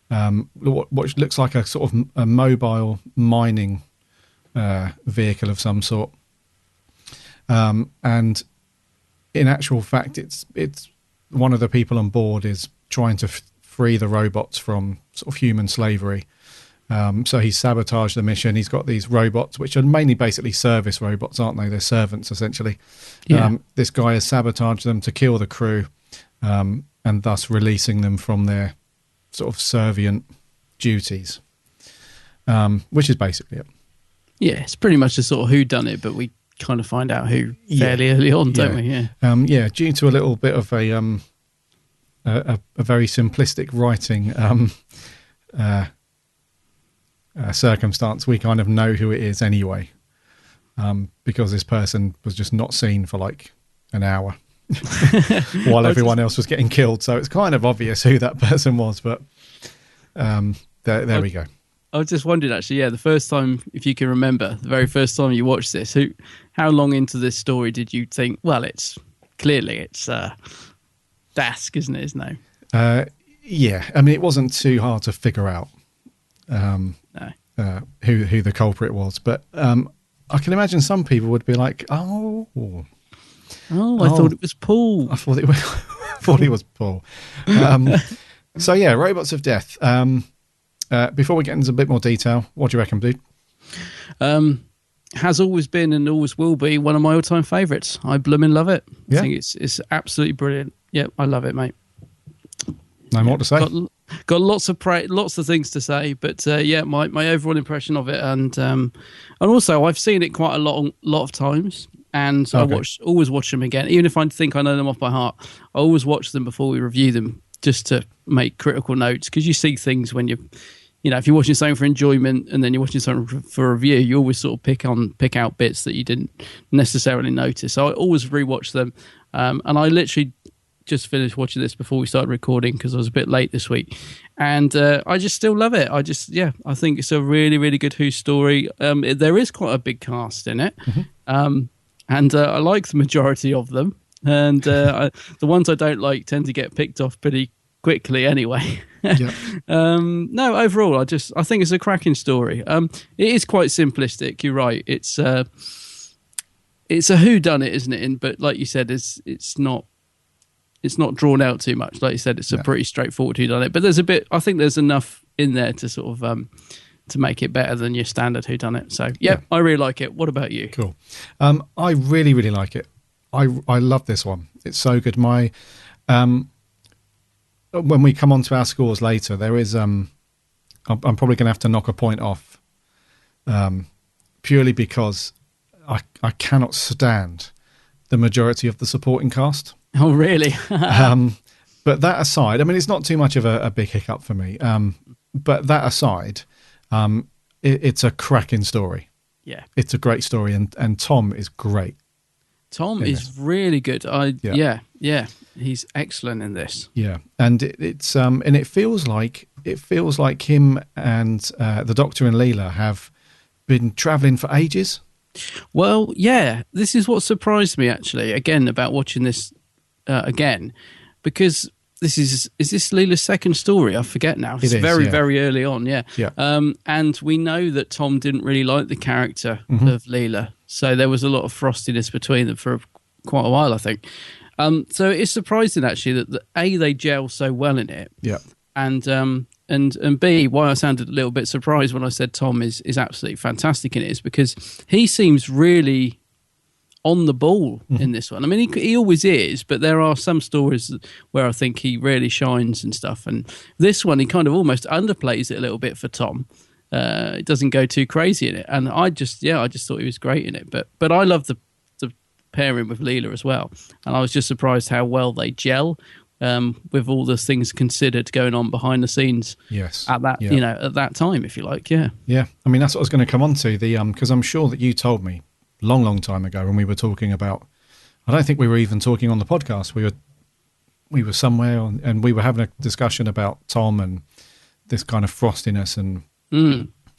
what looks like a sort of a mobile mining vehicle of some sort, and in actual fact, it's one of the people on board is trying to free the robots from sort of human slavery. So he's sabotaged the mission. He's got these robots, which are mainly basically service robots, aren't they? They're servants, essentially. Yeah. This guy has sabotaged them to kill the crew, and thus releasing them from their sort of servient duties, which is basically it. Yeah, it's pretty much a sort of whodunit, but we kind of find out who fairly early on, don't we? Yeah. Due to a little bit of a very simplistic writing circumstance, we kind of know who it is anyway, because this person was just not seen for like an hour while everyone else was getting killed. So it's kind of obvious who that person was, but there we go. I was just wondering, actually, the first time, if you can remember, the very first time you watched this, how long into this story did you think, well, it's Dask, isn't it, his name? Yeah, I mean, it wasn't too hard to figure out who the culprit was, but I can imagine some people would be like, I thought it was Paul. I thought it was Paul. So yeah, Robots of Death. Before we get into a bit more detail, what do you reckon, dude? Has always been and always will be one of my all-time favourites. I blooming love it. Yeah. I think it's absolutely brilliant. Yep, I love it, mate. No more to say. Got lots of things to say, but my overall impression of it, and also I've seen it quite a lot of times. and I always watch them again, even if I think I know them off by heart. I always watch them before we review them, just to make critical notes, because you see things when if you're watching something for enjoyment and then you're watching something for review, you always sort of pick out bits that you didn't necessarily notice. So I always rewatch them, and I literally just finished watching this before we started recording because I was a bit late this week, and I just still love it. I think it's a really, really good Who story. There is quite a big cast in it, and I like the majority of them, and the ones I don't like tend to get picked off pretty quickly anyway. No, overall, I think it's a cracking story. It is quite simplistic. You're right. It's a whodunit, isn't it? But like you said, it's not drawn out too much. Like you said, it's a pretty straightforward whodunit. But I think there's enough in there to sort of to make it better than your standard whodunit. So I really like it. What about you? Cool. I really, really like it. I love this one. It's so good. When we come on to our scores later, there is I'm probably going to have to knock a point off, purely because I cannot stand the majority of the supporting cast. Oh, really? But that aside, I mean, it's not too much of a big hiccup for me. But that aside, it's a cracking story. Yeah, it's a great story, and Tom is great. Tom is really good. He's excellent in this. Yeah, and it feels like him and the Doctor and Leela have been travelling for ages. Well, yeah, this is what surprised me actually. Again, about watching this again, because is this Leela's second story? I forget now. It's very early on. Yeah. And we know that Tom didn't really like the character of Leela, so there was a lot of frostiness between them for quite a while, I think. So it's surprising actually that A, they gel so well in it. Yeah. And B, why I sounded a little bit surprised when I said Tom is absolutely fantastic in it is because he seems really on the ball in this one. I mean, he always is, but there are some stories where I think he really shines and stuff. And this one, he kind of almost underplays it a little bit for Tom. It doesn't go too crazy in it. And I just thought he was great in it. But I love the pairing with Leela as well. And I was just surprised how well they gel with all the things considered going on behind the scenes. Yes. At that, at that time, if you like. Yeah. Yeah. I mean, that's what I was going to come on to. Because I'm sure that you told me long time ago when we were talking about, I don't think we were even talking on the podcast. We were somewhere and we were having a discussion about Tom and this kind of frostiness and,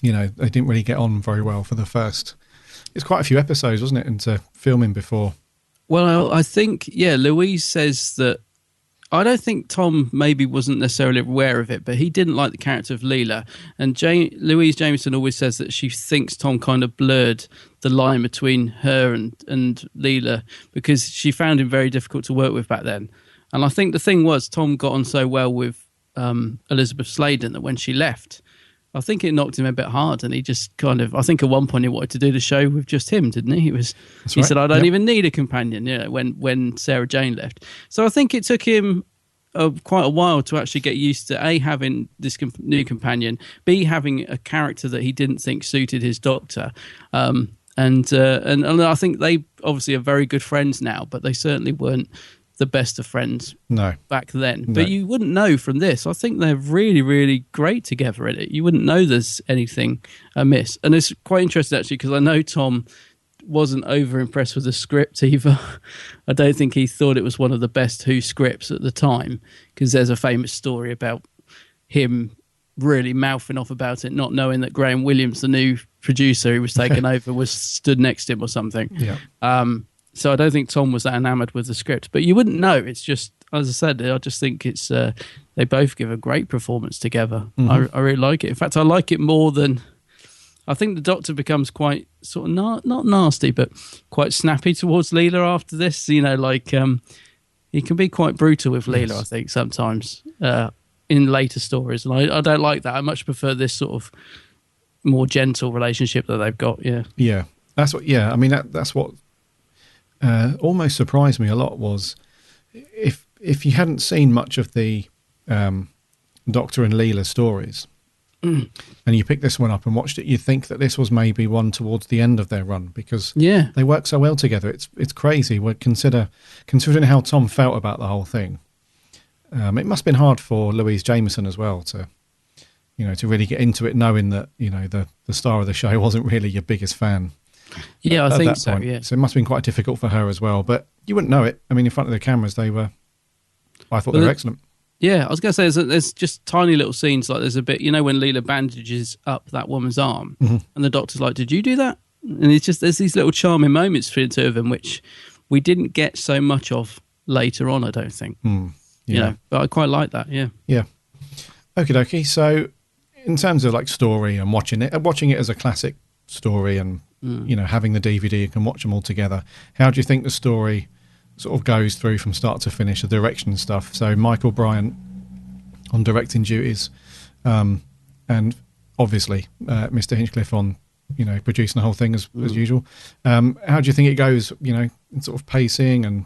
they didn't really get on very well for the first, it's quite a few episodes, wasn't it, into filming before? Well, I think, Louise says that I don't think Tom maybe wasn't necessarily aware of it, but he didn't like the character of Leela. And Louise Jameson always says that she thinks Tom kind of blurred the line between her and Leela because she found him very difficult to work with back then. And I think the thing was Tom got on so well with Elizabeth Sladen that when she left, I think it knocked him a bit hard, and he just kind of, I think at one point he wanted to do the show with just him, didn't he? He said, I don't even need a companion, when Sarah Jane left. So I think it took him quite a while to actually get used to A, having this new companion, B, having a character that he didn't think suited his Doctor. And I think they obviously are very good friends now, but they certainly weren't the best of friends back then. No. But you wouldn't know from this. I think they're really, really great together in it. You wouldn't know there's anything amiss. And it's quite interesting, actually, because I know Tom wasn't over impressed with the script either. I don't think he thought it was one of the best Who scripts at the time, because there's a famous story about him really mouthing off about it, not knowing that Graham Williams, the new producer who was taken over, was stood next to him or something. Yeah. So I don't think Tom was that enamoured with the script, but you wouldn't know. It's just, as I said, I just think it's they both give a great performance together. I really like it. In fact, I like it more than, I think the Doctor becomes quite sort of not nasty, but quite snappy towards Leela after this. He can be quite brutal with Leela, yes. I think, sometimes in later stories. And I don't like that. I much prefer this sort of more gentle relationship that they've got. Yeah. Yeah. That's what, I mean, that's what almost surprised me a lot was if you hadn't seen much of the Doctor and Leela stories, and you pick this one up and watched it, you'd think that this was maybe one towards the end of their run because they work so well together. It's crazy. Considering how Tom felt about the whole thing. It must have been hard for Louise Jameson as well to really get into it, knowing that the star of the show wasn't really your biggest fan. Yeah, I think so. Yeah, so it must have been quite difficult for her as well. But you wouldn't know it. I mean, in front of the cameras, I thought they were excellent. Yeah, I was going to say there's just tiny little scenes, like there's a bit, when Leela bandages up that woman's arm, and the doctor's like, "Did you do that?" And there's these little charming moments between the two of them, which we didn't get so much of later on, I don't think. But I quite like that. Yeah. Okie dokie. So, in terms of like story and watching it as a classic story, and having the DVD, you can watch them all together. How do you think the story sort of goes through from start to finish, the direction and stuff? So Michael Bryant on directing duties, and obviously Mr. Hinchcliffe on producing the whole thing as usual. How do you think it goes? In sort of pacing and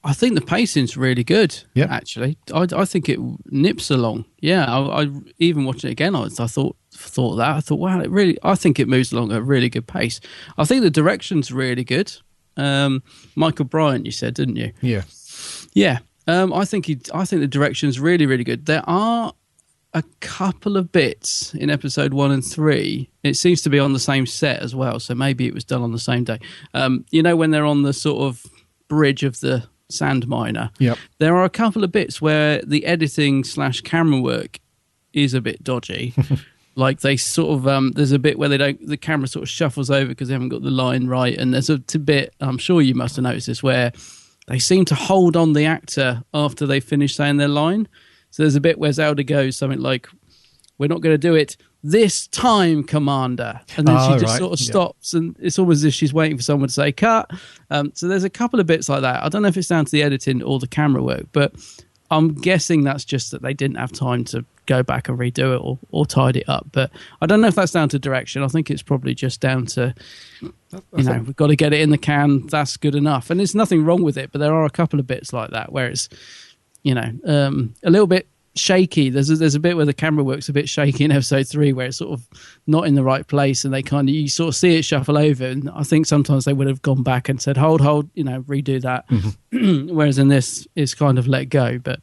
I think the pacing's really good. Yeah, actually, I think it nips along. Yeah, I even watching it again, I thought wow, I think it moves along at a really good pace. I think the direction's really good. Michael Bryant, you said, didn't you? Yeah. I think the direction's really, really good. There are a couple of bits in episode 1 and 3. It seems to be on the same set as well, so maybe it was done on the same day. When they're on the sort of bridge of the sand miner, there are a couple of bits where the editing / camera work is a bit dodgy. Like they sort of, there's a bit where the camera sort of shuffles over because they haven't got the line right. And there's a bit, I'm sure you must have noticed this, where they seem to hold on the actor after they finish saying their line. So there's a bit where Zelda goes something like, "We're not going to do it this time, Commander." And then she just sort of stops, and it's almost as if she's waiting for someone to say cut. So there's a couple of bits like that. I don't know if it's down to the editing or the camera work, but I'm guessing that's just that they didn't have time to go back and redo it or tidy it up. But I don't know if that's down to direction. I think it's probably just down to, we've got to get it in the can. That's good enough. And there's nothing wrong with it, but there are a couple of bits like that where it's, a little bit shaky. There's a bit where the camera work's a bit shaky in episode 3 where it's sort of not in the right place, and you sort of see it shuffle over. And I think sometimes they would have gone back and said, hold, redo that. Whereas in this, it's kind of let go. But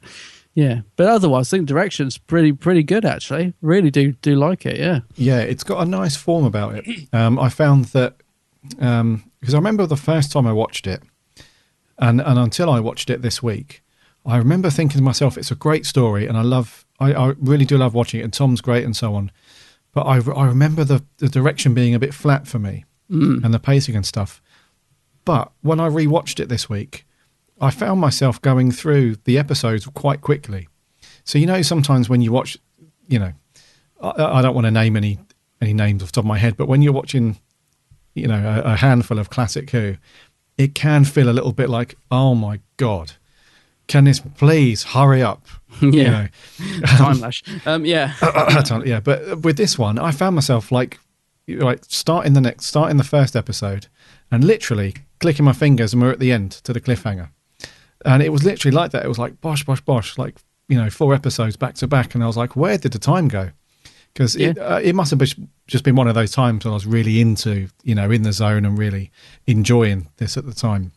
yeah, but otherwise, I think direction's pretty good actually. Really do like it. Yeah, it's got a nice form about it. I found that because I remember the first time I watched it, and until I watched it this week, I remember thinking to myself, it's a great story, and I really do love watching it, and Tom's great and so on. But I remember the direction being a bit flat for me, and the pacing and stuff. But when I rewatched it this week, I found myself going through the episodes quite quickly. So, sometimes when you watch, I don't want to name any names off the top of my head, but when you're watching, a handful of classic Who, it can feel a little bit like, oh my God, can this please hurry up? Yeah. Time lash. Yeah. Yeah. But with this one, I found myself like starting the first episode and literally clicking my fingers, and we're at the end to the cliffhanger. And it was literally like that. It was like bosh, bosh, bosh, like, 4 episodes back to back. And I was like, where did the time go? Because it must have just been one of those times when I was really into, in the zone and really enjoying this at the time.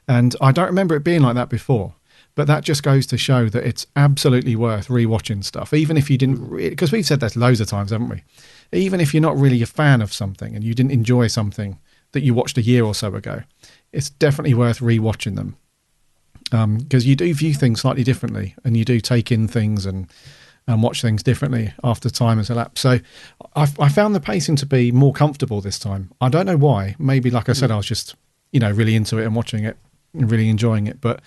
And I don't remember it being like that before. But that just goes to show that it's absolutely worth rewatching stuff, even if you didn't really, because we've said that loads of times, haven't we? Even if you're not really a fan of something and you didn't enjoy something that you watched a year or so ago, it's definitely worth rewatching them. Because you do view things slightly differently, and you do take in things and watch things differently after time has elapsed. So I found the pacing to be more comfortable this time. I don't know why. Maybe, like I said, I was just, really into it and watching it and really enjoying it. But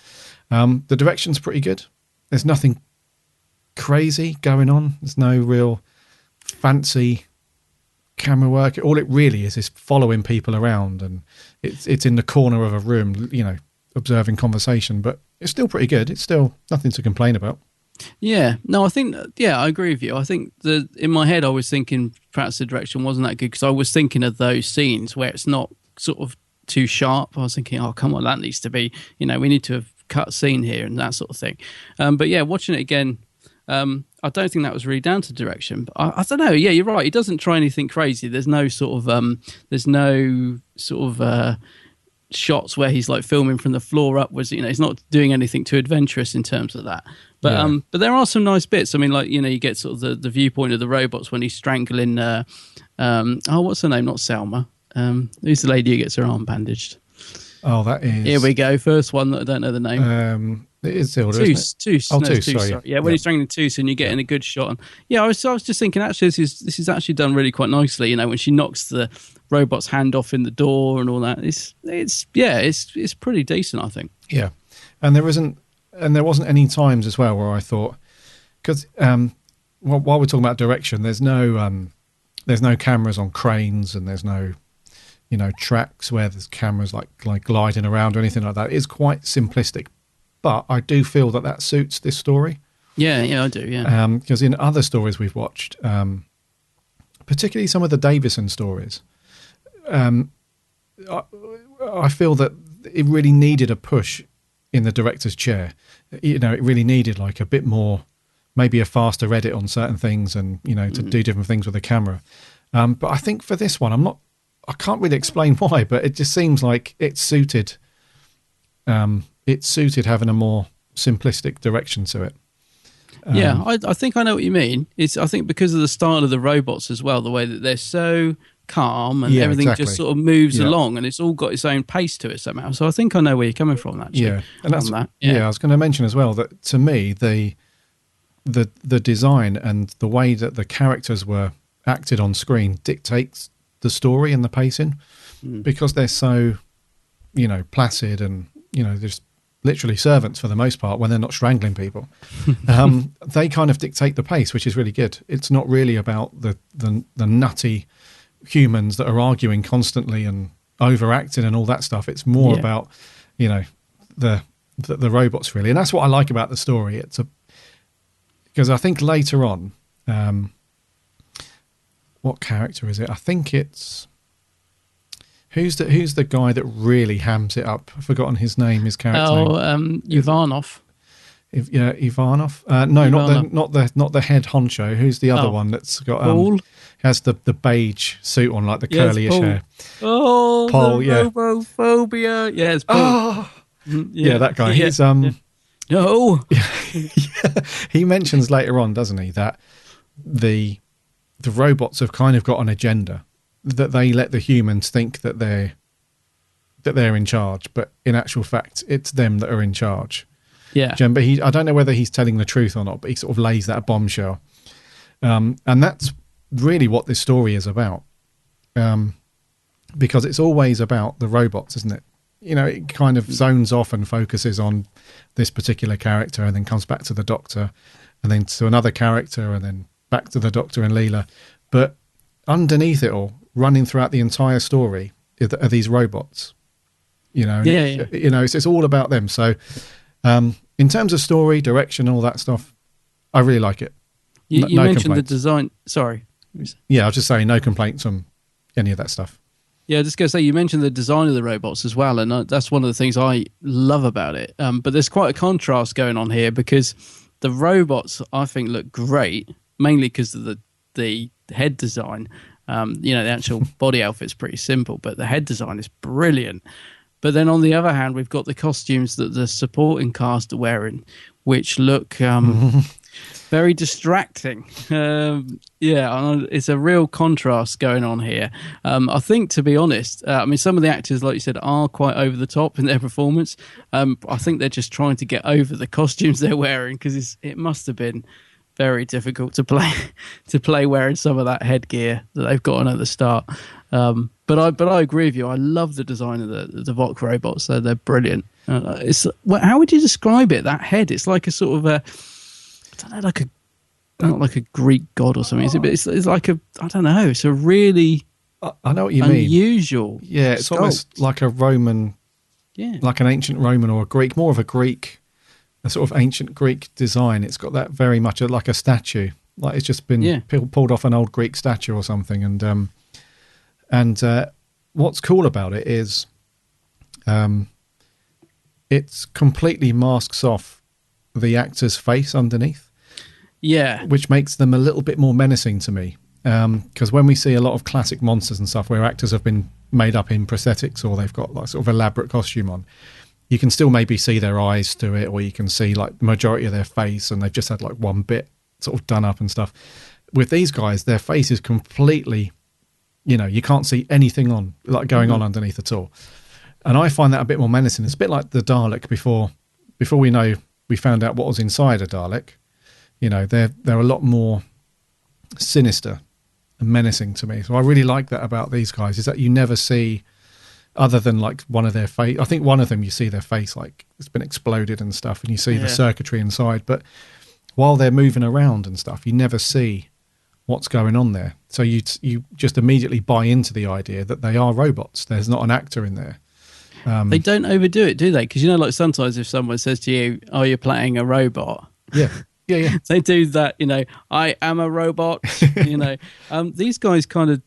the direction's pretty good. There's nothing crazy going on. There's no real fancy camera work. All it really is following people around, and it's in the corner of a room, observing conversation, but it's still pretty good. It's still nothing to complain about. Yeah, no, I think, I agree with you. I think in my head, I was thinking perhaps the direction wasn't that good because I was thinking of those scenes where it's not sort of too sharp. I was thinking, oh, come on, that needs to be, we need to have cut scene here and that sort of thing. But yeah, watching it again, I don't think that was really down to direction. But I don't know. Yeah, you're right. He doesn't try anything crazy. There's no sort of shots where he's like filming from the floor upwards. He's not doing anything too adventurous in terms of that. But but there are some nice bits. I mean, like, you get sort of the viewpoint of the robots when he's strangling. What's her name? Not Selma. Who's the lady who gets her arm bandaged? Oh, that is. Here we go. First one that I don't know the name. It is Zilda, Toos. Oh, No, Toos, Toos, sorry. Yeah, when he's strangling Toos and you're getting a good shot. And I was just thinking, actually, this is actually done really quite nicely. When she knocks the robot's hand off in the door and all that, it's pretty decent, I think. Yeah, and there wasn't any times as well where I thought, because while we're talking about direction, there's no cameras on cranes, and there's no tracks where there's cameras like gliding around or anything like that. It's quite simplistic. But I do feel that suits this story. Yeah, I do, yeah. Because in other stories we've watched, particularly some of the Davison stories, I feel that it really needed a push in the director's chair. It really needed like a bit more, maybe a faster edit on certain things and, to do different things with the camera. But I think for this one, I can't really explain why, but it just seems like it suited having a more simplistic direction to it. I think I know what you mean. I think because of the style of the robots as well, the way that they're so calm and everything just sort of moves along, and it's all got its own pace to it somehow. So I think I know where you're coming from, actually. Yeah, and that's that. I was going to mention as well that to me the design and the way that the characters were acted on screen dictates the story and the pacing, because they're so placid and there's literally servants for the most part when they're not strangling people. They kind of dictate the pace, which is really good. It's not really about the nutty humans that are arguing constantly and overacting and all that stuff. It's more about the robots, really, and that's what I like about the story. Because I think later on, what character is it? I think it's who's the guy that really hams it up? I've forgotten his name. His character name. Ivanov. Ivanov. No, Ivanov. not the head honcho. Who's the other one that's got Paul? Has the beige suit on, like the curly-ish hair. Oh, Paul, the robophobia. Yeah, it's Paul. Oh. Yeah, that guy. He's No. He mentions later on, doesn't he, that the robots have kind of got an agenda, that they let the humans think that they're in charge, but in actual fact, it's them that are in charge. Yeah. But I don't know whether he's telling the truth or not, but he sort of lays that bombshell. And that's really what this story is about. Because it's always about the robots, isn't it? It kind of zones off and focuses on this particular character and then comes back to the Doctor and then to another character and then back to the Doctor and Leela. But underneath it all, running throughout the entire story, are these robots. It's all about them. So in terms of story, direction, all that stuff, I really like it. You no mentioned complaints. the design. Sorry. Yeah, I was just saying no complaints on any of that stuff. Yeah, just going to say, you mentioned the design of the robots as well, and that's one of the things I love about it. But there's quite a contrast going on here, because the robots, I think, look great, mainly because of the head design. The actual body outfit's pretty simple, but the head design is brilliant. But then on the other hand, we've got the costumes that the supporting cast are wearing, which look very distracting. It's a real contrast going on here. I think, to be honest, some of the actors, like you said, are quite over the top in their performance. I think they're just trying to get over the costumes they're wearing, because it must have been very difficult to play wearing some of that headgear that they've got on at the start. But I agree with you. I love the design of the Vox robots. They're brilliant. How would you describe it? That head? It's like a sort of not like a Greek god or something, is it? But it's like I don't know. It's a really I know what you unusual. mean. Yeah, it's sculpt. almost like a Roman, like an ancient Roman or a Greek, more of a Greek, a sort of ancient Greek design. It's got that very much like a statue, like it's just been pulled off an old Greek statue or something. And what's cool about it is, it's completely masks off the actor's face underneath. Yeah. which makes them a little bit more menacing to me. Because when we see a lot of classic monsters and stuff where actors have been made up in prosthetics or they've got like sort of elaborate costume on, you can still maybe see their eyes through it, or you can see like the majority of their face and they've just had like one bit sort of done up and stuff. With these guys, their face is completely, you can't see anything on like going on underneath at all. And I find that a bit more menacing. It's a bit like the Dalek before we found out what was inside a Dalek. They're a lot more sinister and menacing to me. So I really like that about these guys, is that you never see, other than like one of their face. I think one of them you see their face like it's been exploded and stuff, and you see the circuitry inside. But while they're moving around and stuff, you never see what's going on there. So you just immediately buy into the idea that they are robots. There's not an actor in there. They don't overdo it, do they? Because like sometimes if someone says to you, "Oh, you're playing a robot," yeah, they do that. I am a robot. These guys kind of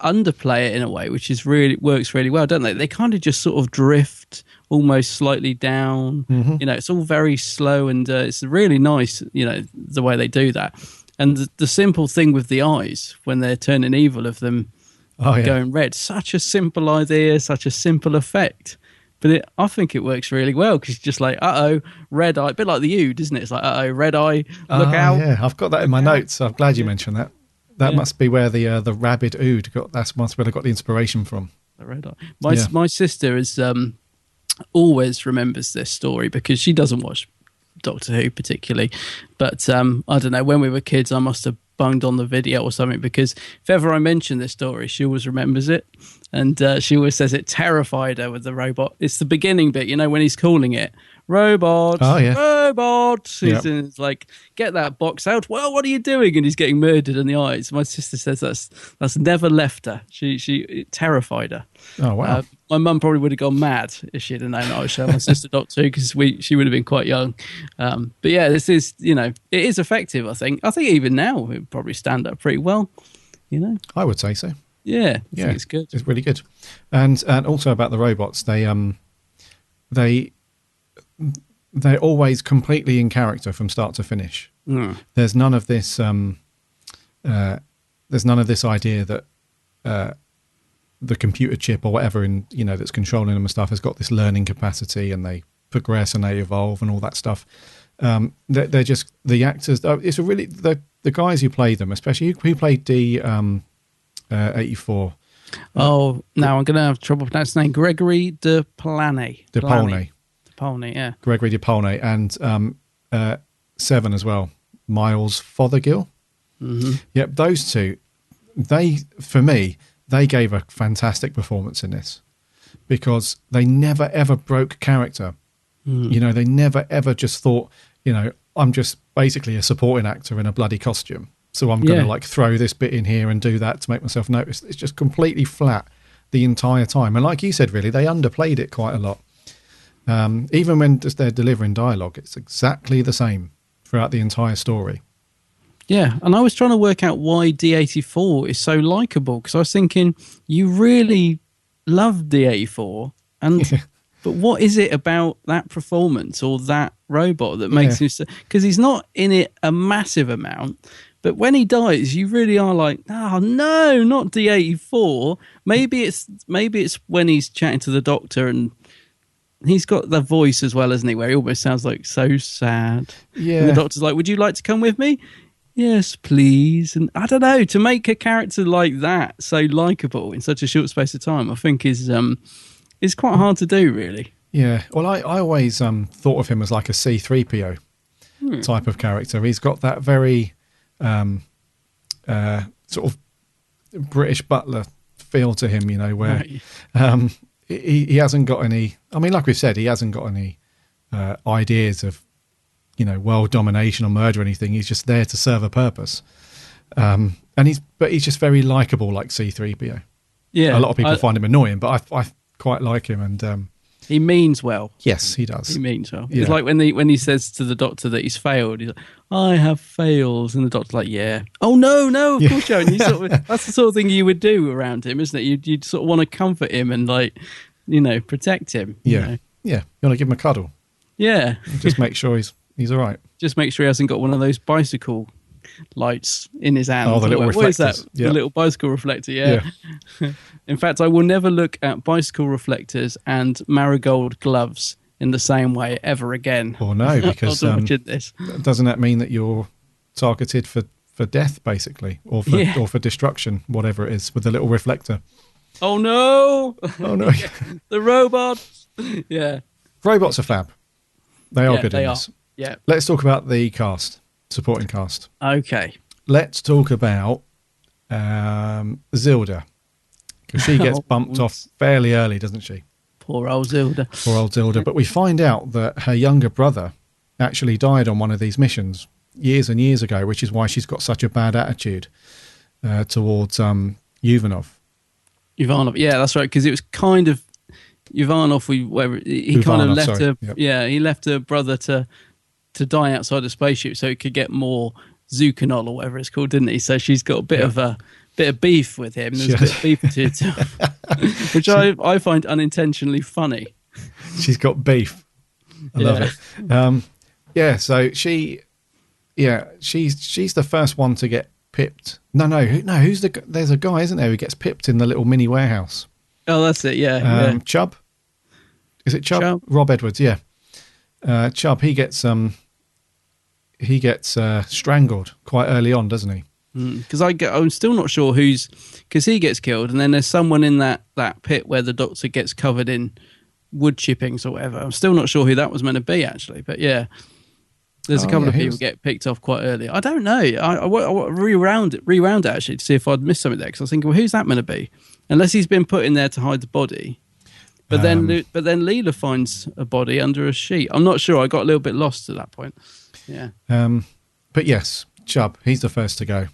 underplay it in a way, which works really well, don't they? They kind of just sort of drift almost slightly down. It's all very slow, and it's really nice. The way they do that, and the simple thing with the eyes when they're turning evil of them. Going red. Such a simple idea, such a simple effect. But I think it works really well because you're just like, red eye. A bit like the Ood, isn't it? It's like, red eye, look out. Yeah, I've got that in my notes. So I'm glad you mentioned that. That must be where the rabid Ood got. That's where they got the inspiration from. The red eye. My sister is always remembers this story because she doesn't watch Doctor Who particularly. But I don't know, when we were kids, I must have bunged on the video or something, because if ever I mention this story, she always remembers it, and she always says it terrified her with the robot. It's the beginning bit, when he's calling it robot, robot. He's like, get that box out. Well, what are you doing? And he's getting murdered in the eyes. My sister says that's never left her. It terrified her. Oh wow. My mum probably would have gone mad if she had known I was showing my sister Doctor Who, because she would have been quite young. But yeah, this is, it is effective, I think. I think even now it would probably stand up pretty well, I would say so. Yeah, I think it's good. It's really good. And also about the robots, they're always completely in character from start to finish. There's none of this idea that the computer chip or whatever that's controlling them and stuff has got this learning capacity, and they progress and they evolve and all that stuff. They're just the actors. It's a really the guys who play them, especially who played D84. Now I'm going to have trouble pronouncing his name. Gregory DePolnay. DePolnay, yeah. Gregory DePolnay, and Seven as well. Miles Fothergill. Yep, those two. They gave a fantastic performance in this, because they never ever broke character. They never ever just thought, I'm just basically a supporting actor in a bloody costume, so I'm going to like throw this bit in here and do that to make myself notice. It's just completely flat the entire time. And like you said, really, they underplayed it quite a lot. Even when just they're delivering dialogue, it's exactly the same throughout the entire story. Yeah, and I was trying to work out why D84 is so likeable, because I was thinking, you really love D84, but what is it about that performance or that robot that makes him so... Because he's not in it a massive amount, but when he dies, you really are like, oh no, not D84. Maybe it's when he's chatting to the Doctor, and he's got the voice as well, isn't he, where he almost sounds like so sad. Yeah. And the Doctor's like, would you like to come with me? Yes, please. And I don't know, to make a character like that so likable in such a short space of time, I think is quite hard to do, really. Yeah. Well, I always thought of him as like a C-3PO type of character. He's got that very sort of British butler feel to him, where he hasn't got any... I mean, like we've said, he hasn't got any ideas of world domination or murder or anything. He's just there to serve a purpose. And he's just very likable, like C-3PO. Yeah. A lot of people find him annoying, but I quite like him. And he means well. Yes, he does. He means well. Yeah. It's like when he says to the Doctor that he's failed, he's like, I have fails. And the Doctor's like, yeah. Oh, no, of course you haven't. That's the sort of thing you would do around him, isn't it? You'd sort of want to comfort him and protect him. Yeah. Yeah. You want to give him a cuddle. Yeah. Just make sure he's He's all right. Just make sure he hasn't got one of those bicycle lights in his hand. Oh, the little What is that? reflectors. Yeah. The little bicycle reflector, yeah. In fact, I will never look at bicycle reflectors and marigold gloves in the same way ever again. Or no, because After watching this. doesn't that mean that you're targeted for death, basically, or for destruction, whatever it is, with the little reflector? Oh no! Oh no! The robots. Yeah. Robots are fab. They are good they in are. this. Yeah. Let's talk about the cast, supporting cast. Okay. Let's talk about Zilda, because she gets bumped off fairly early, doesn't she? Poor old Zilda. Poor old Zilda. But we find out that her younger brother actually died on one of these missions years and years ago, which is why she's got such a bad attitude towards Uvanov. Uvanov, yeah, that's right, because it was kind of Uvanov. He kind of left her. Yep. Yeah, he left her brother to die outside the spaceship so he could get more Zucanol or whatever it's called, didn't he? So she's got a bit of beef with him. There's a bit of beef between two, which I find unintentionally funny. She's got beef. I love it. So she's the first one to get pipped. No. There's a guy, isn't there, who gets pipped in the little mini warehouse. Oh, that's it. Yeah. Chubb. Is it Chubb? Rob Edwards. Yeah. Chubb. He gets strangled quite early on, doesn't he? Because I'm still not sure because he gets killed, and then there's someone in that pit where the Doctor gets covered in wood chippings or whatever. I'm still not sure who that was meant to be, actually, but yeah. There's a couple of people get picked off quite early. I don't know. I rewound it actually to see if I'd missed something there, because I was thinking, well, who's that meant to be? Unless he's been put in there to hide the body. But then Leela finds a body under a sheet. I'm not sure. I got a little bit lost at that point. Yeah. But yes, Chubb. He's the first to go,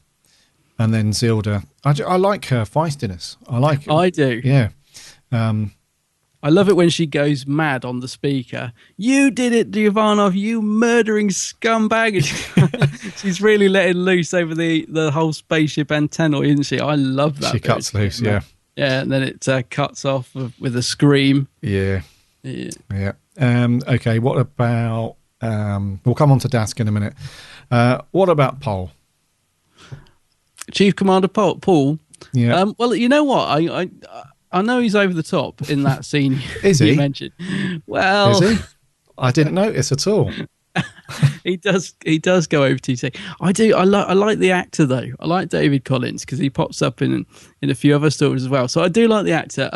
and then Zilda. I like her feistiness. I do. Yeah. I love it when she goes mad on the speaker. You did it, Uvanov, you murdering scumbag. And she's really letting loose over the whole spaceship antenna, isn't she? I love that. She cuts loose, yeah. Yeah, and then it cuts off with a scream. Yeah. Okay, what about... we'll come on to Dask in a minute. What about Paul? Chief Commander Paul? Yeah. Well, you know what? I know he's over the top in that scene. Is he? You mentioned. Well, is he? I didn't notice at all. He does go over TC. I do. I like the actor though. I like David Collins because he pops up in a few other stories as well. So I do like the actor.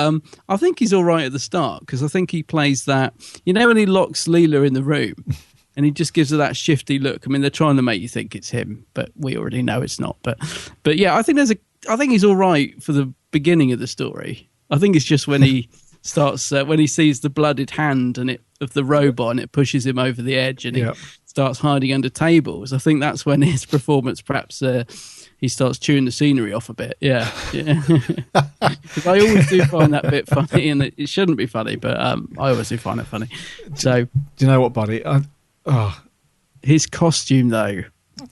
I think he's all right at the start because I think he plays that. You know when he locks Leela in the room and he just gives her that shifty look. I mean, they're trying to make you think it's him, but we already know it's not. But yeah, I think he's all right for the beginning of the story. I think it's just when he starts when he sees the blooded hand of the robot and it pushes him over the edge and he starts hiding under tables. I think that's when his performance perhaps he starts chewing the scenery off a bit. Yeah. Because I always do find that bit funny, and it shouldn't be funny, but I always do find it funny. So, do you know what, buddy? His costume though.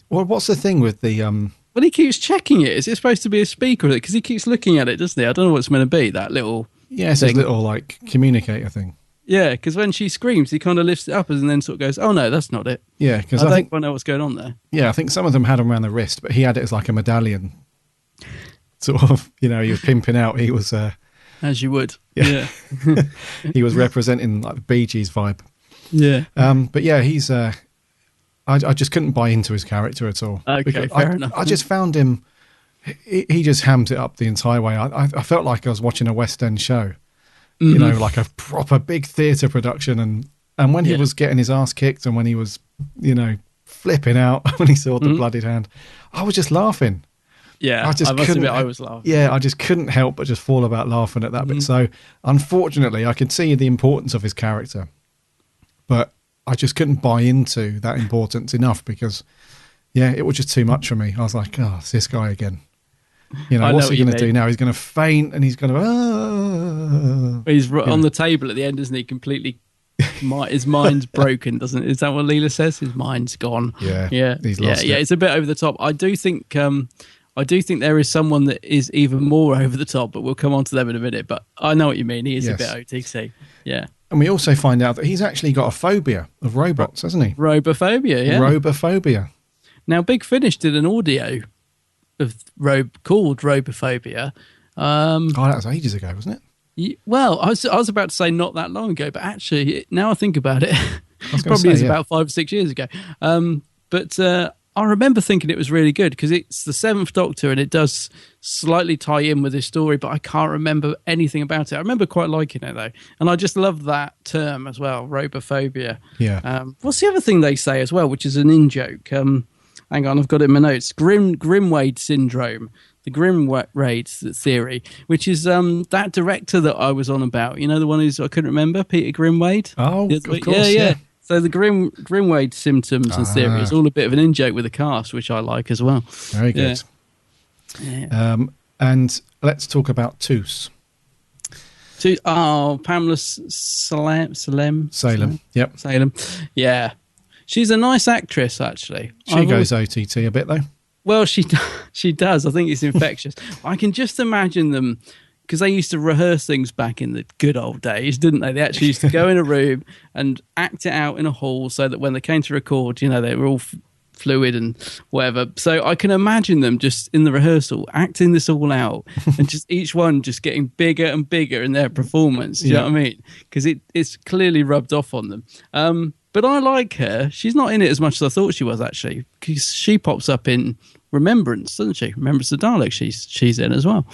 Well, what's the thing with the Well, he keeps checking it. Is it supposed to be a speaker? Because he keeps looking at it, doesn't he? I don't know what it's meant to be, that little it's his little, like, communicator thing. Yeah, because when she screams, he kind of lifts it up and then sort of goes, oh, no, that's not it. Yeah, because I think I know what's going on there. Yeah, I think some of them had them around the wrist, but he had it as like a medallion. Sort of, he was pimping out. He was... as you would. Yeah. He was representing, like, the Bee Gees vibe. Yeah. But yeah, he's... I just couldn't buy into his character at all. Okay, fair enough. I just found him... He just hammed it up the entire way. I felt like I was watching a West End show. Mm-hmm. Like a proper big theatre production. And when he was getting his ass kicked and when he was, flipping out when he saw the blooded hand, I was just laughing. Yeah, I must admit I was laughing. Yeah, I just couldn't help but just fall about laughing at that bit. So, unfortunately, I could see the importance of his character. But I just couldn't buy into that importance enough because, it was just too much for me. I was like, oh, it's this guy again. What's he going to do now? He's going to faint and he's going to... He's on the table at the end, isn't he? Completely... his mind's broken, doesn't it? Is that what Leela says? His mind's gone. Yeah. He's lost it. It's a bit over the top. I do think... I do think there is someone that is even more over the top, but we'll come on to them in a minute. But I know what you mean. He is a bit OTT. Yeah. And we also find out that he's actually got a phobia of robots, hasn't he? Robophobia, yeah. Robophobia. Now, Big Finish did an audio of called Robophobia. That was ages ago, wasn't it? Well, I was about to say not that long ago, but actually, now I think about it, probably is about 5 or 6 years ago. But I remember thinking it was really good because it's the Seventh Doctor and it does slightly tie in with this story, but I can't remember anything about it. I remember quite liking it though. And I just love that term as well, Robophobia. Yeah. What's the other thing they say as well, which is an in-joke? Hang on, I've got it in my notes. Grimwade syndrome, the Grimwade theory, which is that director that I was on about. You know, the one who's, I couldn't remember, Peter Grimwade? Oh, of course, yeah. So the Grimwade symptoms and theory is all a bit of an in-joke with the cast, which I like as well. Very good. Yeah. And let's talk about Toos. Pamela Salem. Yep. Salem. Yeah. She's a nice actress, actually. She goes OTT a bit, though. Well, she does. I think it's infectious. I can just imagine them, because they used to rehearse things back in the good old days, didn't they? They actually used to go in a room and act it out in a hall so that when they came to record, you know, they were all fluid and whatever. So I can imagine them just in the rehearsal acting this all out and just each one just getting bigger and bigger in their performance. Do you know what I mean? Because it's clearly rubbed off on them. But I like her. She's not in it as much as I thought she was, actually, because she pops up in Remembrance, doesn't she? Remembrance of Dalek she's in as well.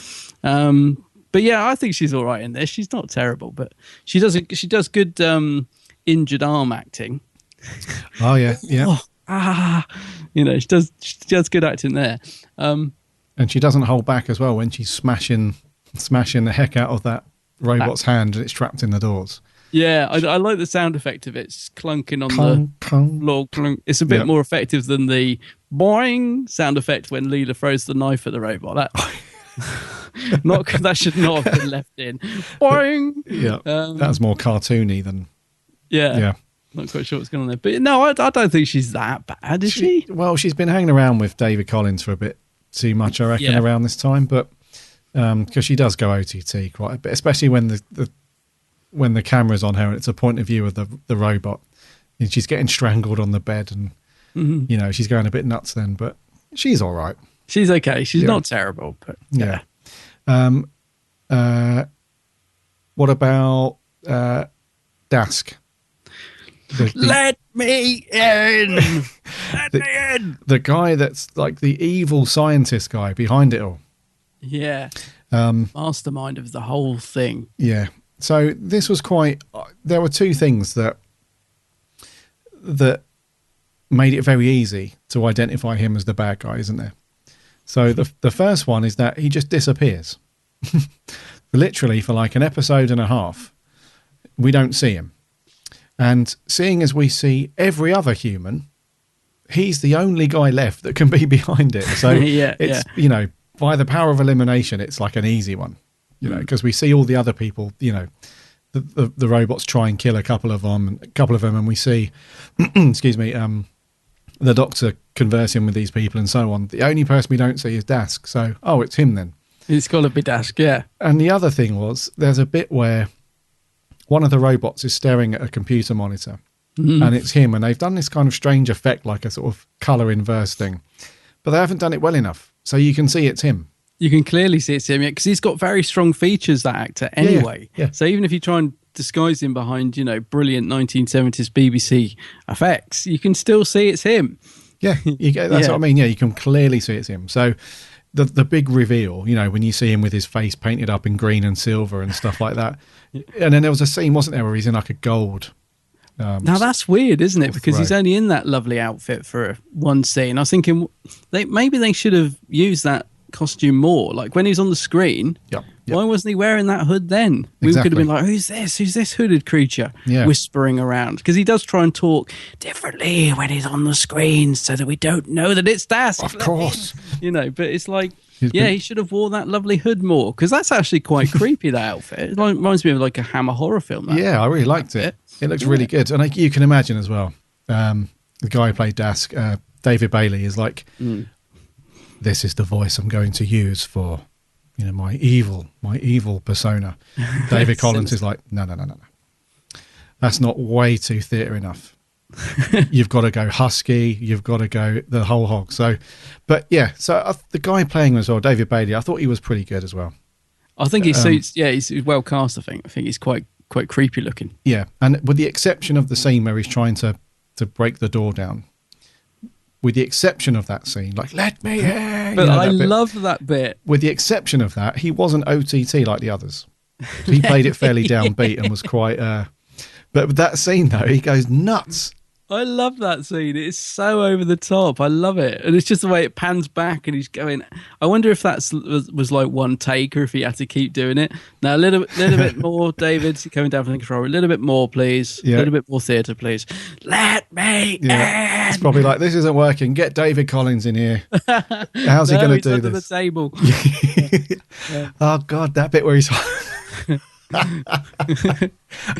But yeah, I think she's all right in this. She's not terrible, but she does good injured arm acting. Oh yeah, yeah. You know, she does good acting there. And she doesn't hold back as well when she's smashing the heck out of that robot's hand and it's trapped in the doors. Yeah, I like the sound effect of it. It's clunking on the floor. Clunk. It's a bit more effective than the boing sound effect when Leela throws the knife at the robot. That should not have been left in. Boing. Yeah, that's more cartoony than. Yeah. Not quite sure what's going on there, but no, I don't think she's that bad, is she? Well, she's been hanging around with David Collins for a bit too much, I reckon, around this time. But because she does go OTT quite a bit, especially when the camera's on her and it's a point of view of the robot, and she's getting strangled on the bed, and you know, she's going a bit nuts then. But she's all right. She's okay. She's not terrible, but yeah. What about Dask? Let me in! Let me in! The guy that's like the evil scientist guy behind it all. Yeah. Mastermind of the whole thing. Yeah. So this was there were two things that made it very easy to identify him as the bad guy, isn't there? So the first one is that he just disappears. Literally for like an episode and a half, we don't see him. And seeing as we see every other human, he's the only guy left that can be behind it. So you know, by the power of elimination, it's like an easy one, you know, because we see all the other people, you know, the robots try and kill a couple of them, and we see, excuse me, the Doctor conversing with these people and so on. The only person we don't see is Dask. So, it's him then. It's got to be Dask, yeah. And the other thing was, there's a bit where one of the robots is staring at a computer monitor, and it's him, and they've done this kind of strange effect, like a sort of colour inverse thing, but they haven't done it well enough, so you can see it's him. You can clearly see it's him, because he's got very strong features, that actor, anyway. Yeah. So even if you try and disguise him behind, you know, brilliant 1970s BBC effects, you can still see it's him. Yeah, that's what I mean. Yeah, you can clearly see it's him. So the big reveal, you know, when you see him with his face painted up in green and silver and stuff like that. And then there was a scene, wasn't there, where he's in like a gold. Now that's weird, isn't it? Because he's only in that lovely outfit for one scene. I was thinking maybe they should have used that costume more. Like when he's on the screen, why wasn't he wearing that hood then? We could have been like, who's this hooded creature whispering around? Because he does try and talk differently when he's on the screen so that we don't know that it's Dask. Of course. You know, but it's like, he should have wore that lovely hood more, because that's actually quite creepy, that outfit. It reminds me of like a Hammer horror film. I really liked it. It looks really good. And you can imagine as well, the guy who played Dask, David Bailey, is like this is the voice I'm going to use for, my evil persona. David Collins is like, no. That's not way too theatre enough. You've got to go husky. You've got to go the whole hog. So, but yeah, the guy playing as well, David Bailey, I thought he was pretty good as well. I think he suits. Yeah, he's well cast. I think he's quite creepy looking. Yeah, and with the exception of the scene where he's trying to break the door down, with the exception of that scene, like let me in. But I love that bit. With the exception of that, he wasn't OTT like the others. He played it fairly downbeat and was quite. But with that scene though, he goes nuts. I love that scene. It's so over the top. I love it. And it's just the way it pans back and he's going. I wonder if that was like one take or if he had to keep doing it. Now, a little bit more, David, coming down from the control. A little bit more, please. Yeah. A little bit more theatre, please. Let me in. It's probably like, this isn't working. Get David Collins in here. How's he going to do under this? The table. Yeah. Oh, God, that bit where he's...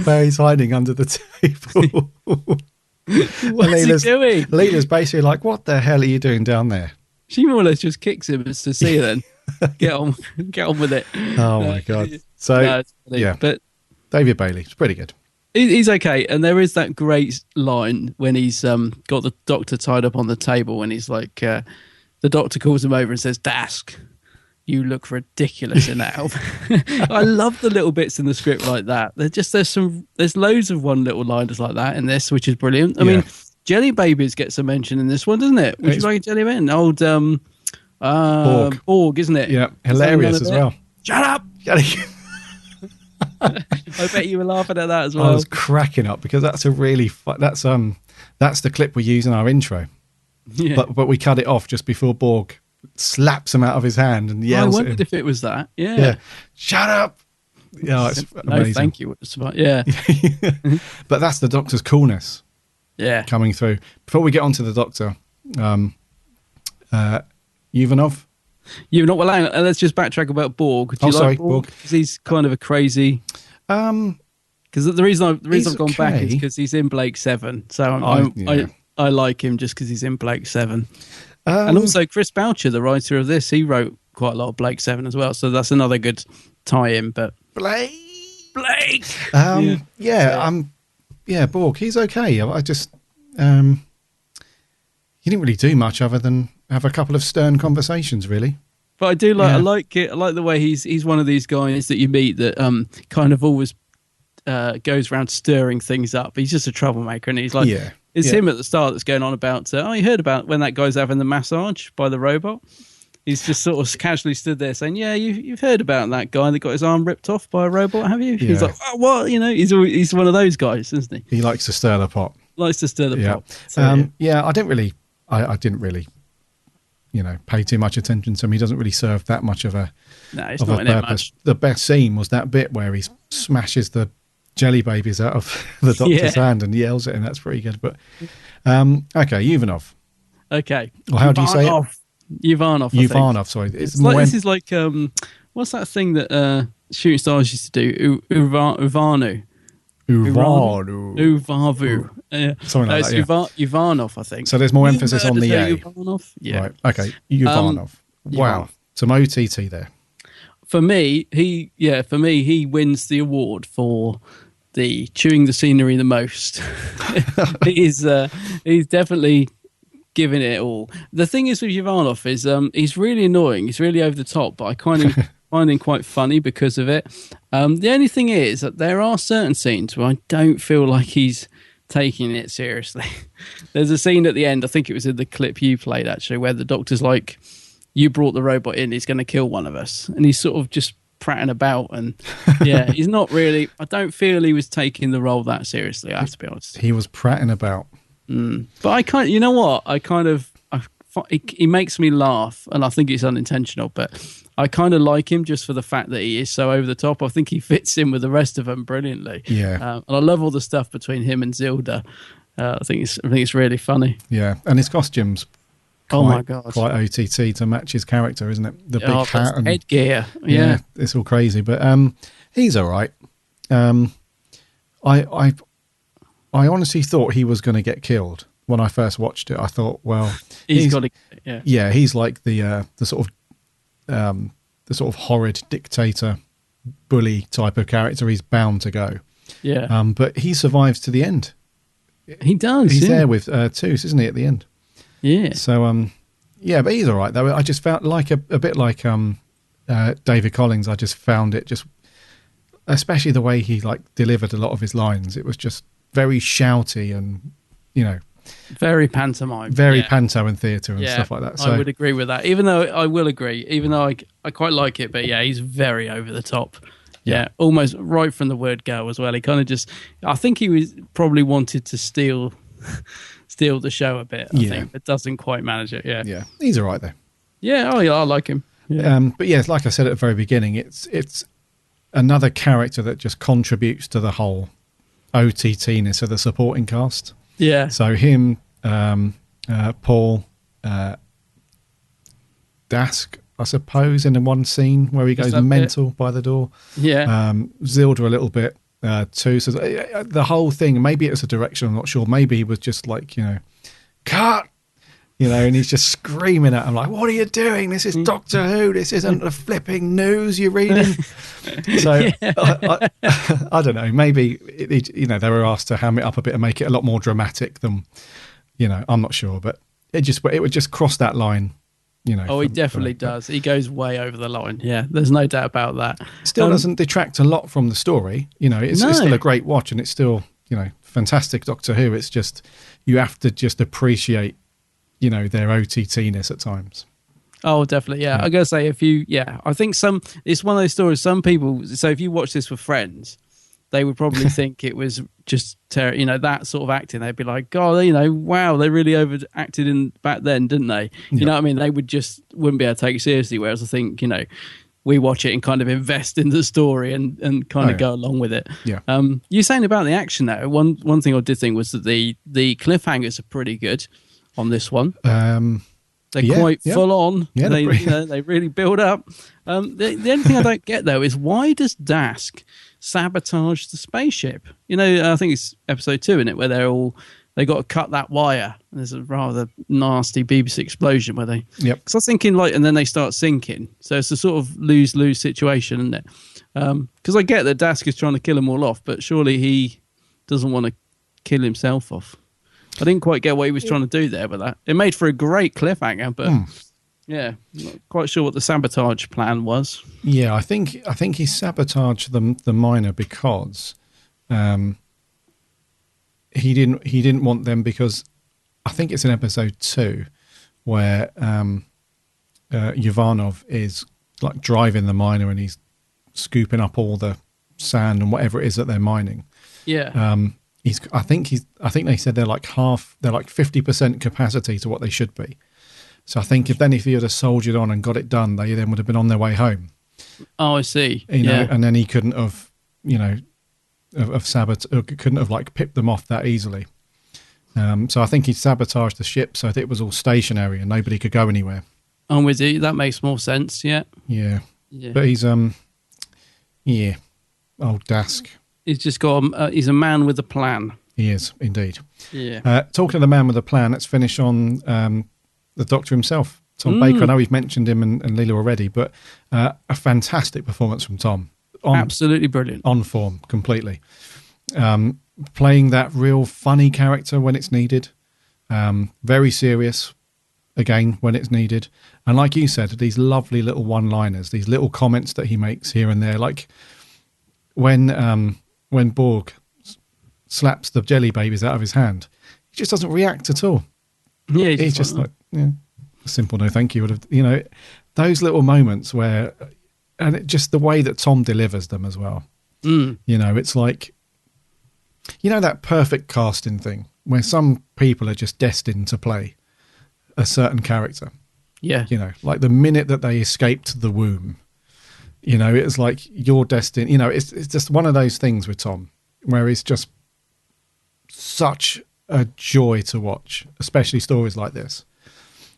where he's hiding under the table. What's he doing? Leela's basically like, what the hell are you doing down there? She more or less just kicks him to see then. Get on with it. Oh my God. So yeah, but David Bailey, it's pretty good. He's okay. And there is that great line when he's got the doctor tied up on the table when he's like, the doctor calls him over and says, Dask, you look ridiculous in that outfit. I love the little bits in the script like that. There's loads of one little liners like that in this, which is brilliant. I mean, Jelly Babies gets a mention in this one, doesn't it? Would you like a Jelly Man? Old Borg, isn't it? Yeah, hilarious as well. Shut up! I bet you were laughing at that as well. I was cracking up because that's a really that's the clip we use in our intro. Yeah. But we cut it off just before Borg slaps him out of his hand and yells. I wondered if it was that. Yeah. Yeah. Shut up. Yeah, it's amazing. No, thank you. Yeah. But that's the Doctor's coolness. Yeah. Coming through. Before we get on to the Doctor, Uvanov. Well, hang on, let's just backtrack about Borg. Do you like Borg? Because he's kind of a crazy. Because the reason I've gone back is because he's in Blake 7. So I like him just because he's in Blake 7. And also Chris Boucher, the writer of this, he wrote quite a lot of Blake 7 as well. So that's another good tie-in. But Blake. Borg. He's okay. I just he didn't really do much other than have a couple of stern conversations, really. But I do like. Yeah. I like it. I like the way he's one of these guys that you meet that kind of always goes around stirring things up. He's just a troublemaker, and he's like. Yeah. It's him at the start that's going on about, you heard about when that guy's having the massage by the robot? He's just sort of casually stood there saying, yeah, you've heard about that guy that got his arm ripped off by a robot, have you? Yeah. He's like, oh, what? He's one of those guys, isn't he? He likes to stir the pot. Pot. So, I didn't really, pay too much attention to him. He doesn't really serve that much of a purpose. The best scene was that bit where he smashes the Jelly Babies out of the Doctor's hand and yells at him. That's pretty good. But okay, Uvanov. Okay. Or how do you say it? Uvanov. Sorry. This is like what's that thing that Shooting Stars used to do? Uvavu. Something like that. Uvanov, I think. So there's more emphasis on the A. Uvanov? Yeah. Right. Okay. Uvanov. Wow. Some OTT there. For me, he wins the award for the chewing the scenery the most. He's definitely giving it all. The thing is with Uvanov is he's really annoying. He's really over the top, but I kind of find him quite funny because of it. The only thing is that there are certain scenes where I don't feel like he's taking it seriously. There's a scene at the end, I think it was in the clip you played actually, where the Doctor's like, you brought the robot in, he's going to kill one of us. And he's sort of just prattling about. And he's not really, I don't feel he was taking the role that seriously, I have to be honest. He was prattling about. But you know what? He makes me laugh, and I think it's unintentional, but I kind of like him just for the fact that he is so over the top. I think he fits in with the rest of them brilliantly. Yeah. And I love all the stuff between him and Zilda. I think it's really funny. Yeah. And his costumes. My God. Quite OTT to match his character, isn't it? The big hat and headgear. Yeah. It's all crazy, but he's all right. I honestly thought he was going to get killed when I first watched it. I thought, well, he's got to, he's like the sort of horrid dictator, bully type of character. He's bound to go. Yeah. But he survives to the end. He does. He's there with Toos, isn't he, at the end? Yeah. So, but he's all right though. I just felt like a bit like David Collins. I just found it just, especially the way he like delivered a lot of his lines. It was just very shouty and, very pantomime, panto and theatre and stuff like that. So I would agree with that. Even though I will agree, even though I quite like it, but he's very over the top. Yeah, almost right from the word go as well. He kind of just, I think he was probably wanted to steal the show a bit. I think, but doesn't quite manage it. Yeah, he's all right though. Yeah, I like him. Yeah. But yes, like I said at the very beginning, it's another character that just contributes to the whole OTT-ness of the supporting cast. Yeah. So him, Paul, Dask, I suppose, in the one scene where he goes mental by the door. Yeah. Zilda a little bit too. So the whole thing, maybe it was a direction, I'm not sure. Maybe he was just like, cut, and he's just screaming at him like, what are you doing? This is Doctor Who. This isn't the flipping news you're reading. So I don't know. Maybe, they were asked to ham it up a bit and make it a lot more dramatic than, I'm not sure. But it would just cross that line. He definitely does. He goes way over the line. Yeah, there's no doubt about that. Still doesn't detract a lot from the story. It's still a great watch, and it's still, fantastic Doctor Who. It's just, you have to just appreciate, their OTT-ness at times. Oh, definitely. Yeah. I gotta say, I think it's one of those stories. Some people, so if you watch this with friends, they would probably think it was just, that sort of acting. They'd be like, God, wow, they really overacted in back then, didn't they? You know what I mean? They wouldn't be able to take it seriously. Whereas I think, we watch it and kind of invest in the story and kind of go along with it. Yeah. You're saying about the action though. One thing I did think was that the cliffhangers are pretty good on this one. They're quite full on. Yeah, they really build up. The only thing I don't get though is, why does Dask sabotage the spaceship? I think it's episode 2 in it where they got to cut that wire. There's a rather nasty BBC explosion where they. Yep. Because I was thinking and then they start sinking. So it's a sort of lose-lose situation, isn't it? Because I get that Dask is trying to kill them all off, but surely he doesn't want to kill himself off. I didn't quite get what he was trying to do there, but that it made for a great cliffhanger. But not quite sure what the sabotage plan was. Yeah, I think he sabotaged the miner because he didn't want them, because I think it's in episode 2 where Ivanov is like driving the miner and scooping up all the sand and whatever it is that they're mining. Yeah. I think they said they're like 50% capacity to what they should be. So I think if he had soldiered on and got it done, they then would have been on their way home. Oh, I see. And then he couldn't have, couldn't have like pipped them off that easily. So I think he sabotaged the ship so that it was all stationary and nobody could go anywhere. I'm with you. That makes more sense. Yeah. Yeah. But he's old Dask. He's just got he's a man with a plan. He is indeed. Yeah. Talking of the man with a plan, let's finish on the Doctor himself, Tom Baker. I know we've mentioned him and Leela already, but a fantastic performance from Tom. Absolutely brilliant. On form, completely. Playing that real funny character when it's needed. Very serious, again, when it's needed. And like you said, these lovely little one-liners, these little comments that he makes here and there, like when Borg slaps the jelly babies out of his hand, he just doesn't react at all. Yeah, he's just like, a simple no thank you would have, those little moments where, and just the way that Tom delivers them as well. It's like, that perfect casting thing where some people are just destined to play a certain character. Yeah. Like the minute that they escaped the womb, it's like you're destined, it's just one of those things with Tom where he's just such a joy to watch, especially stories like this,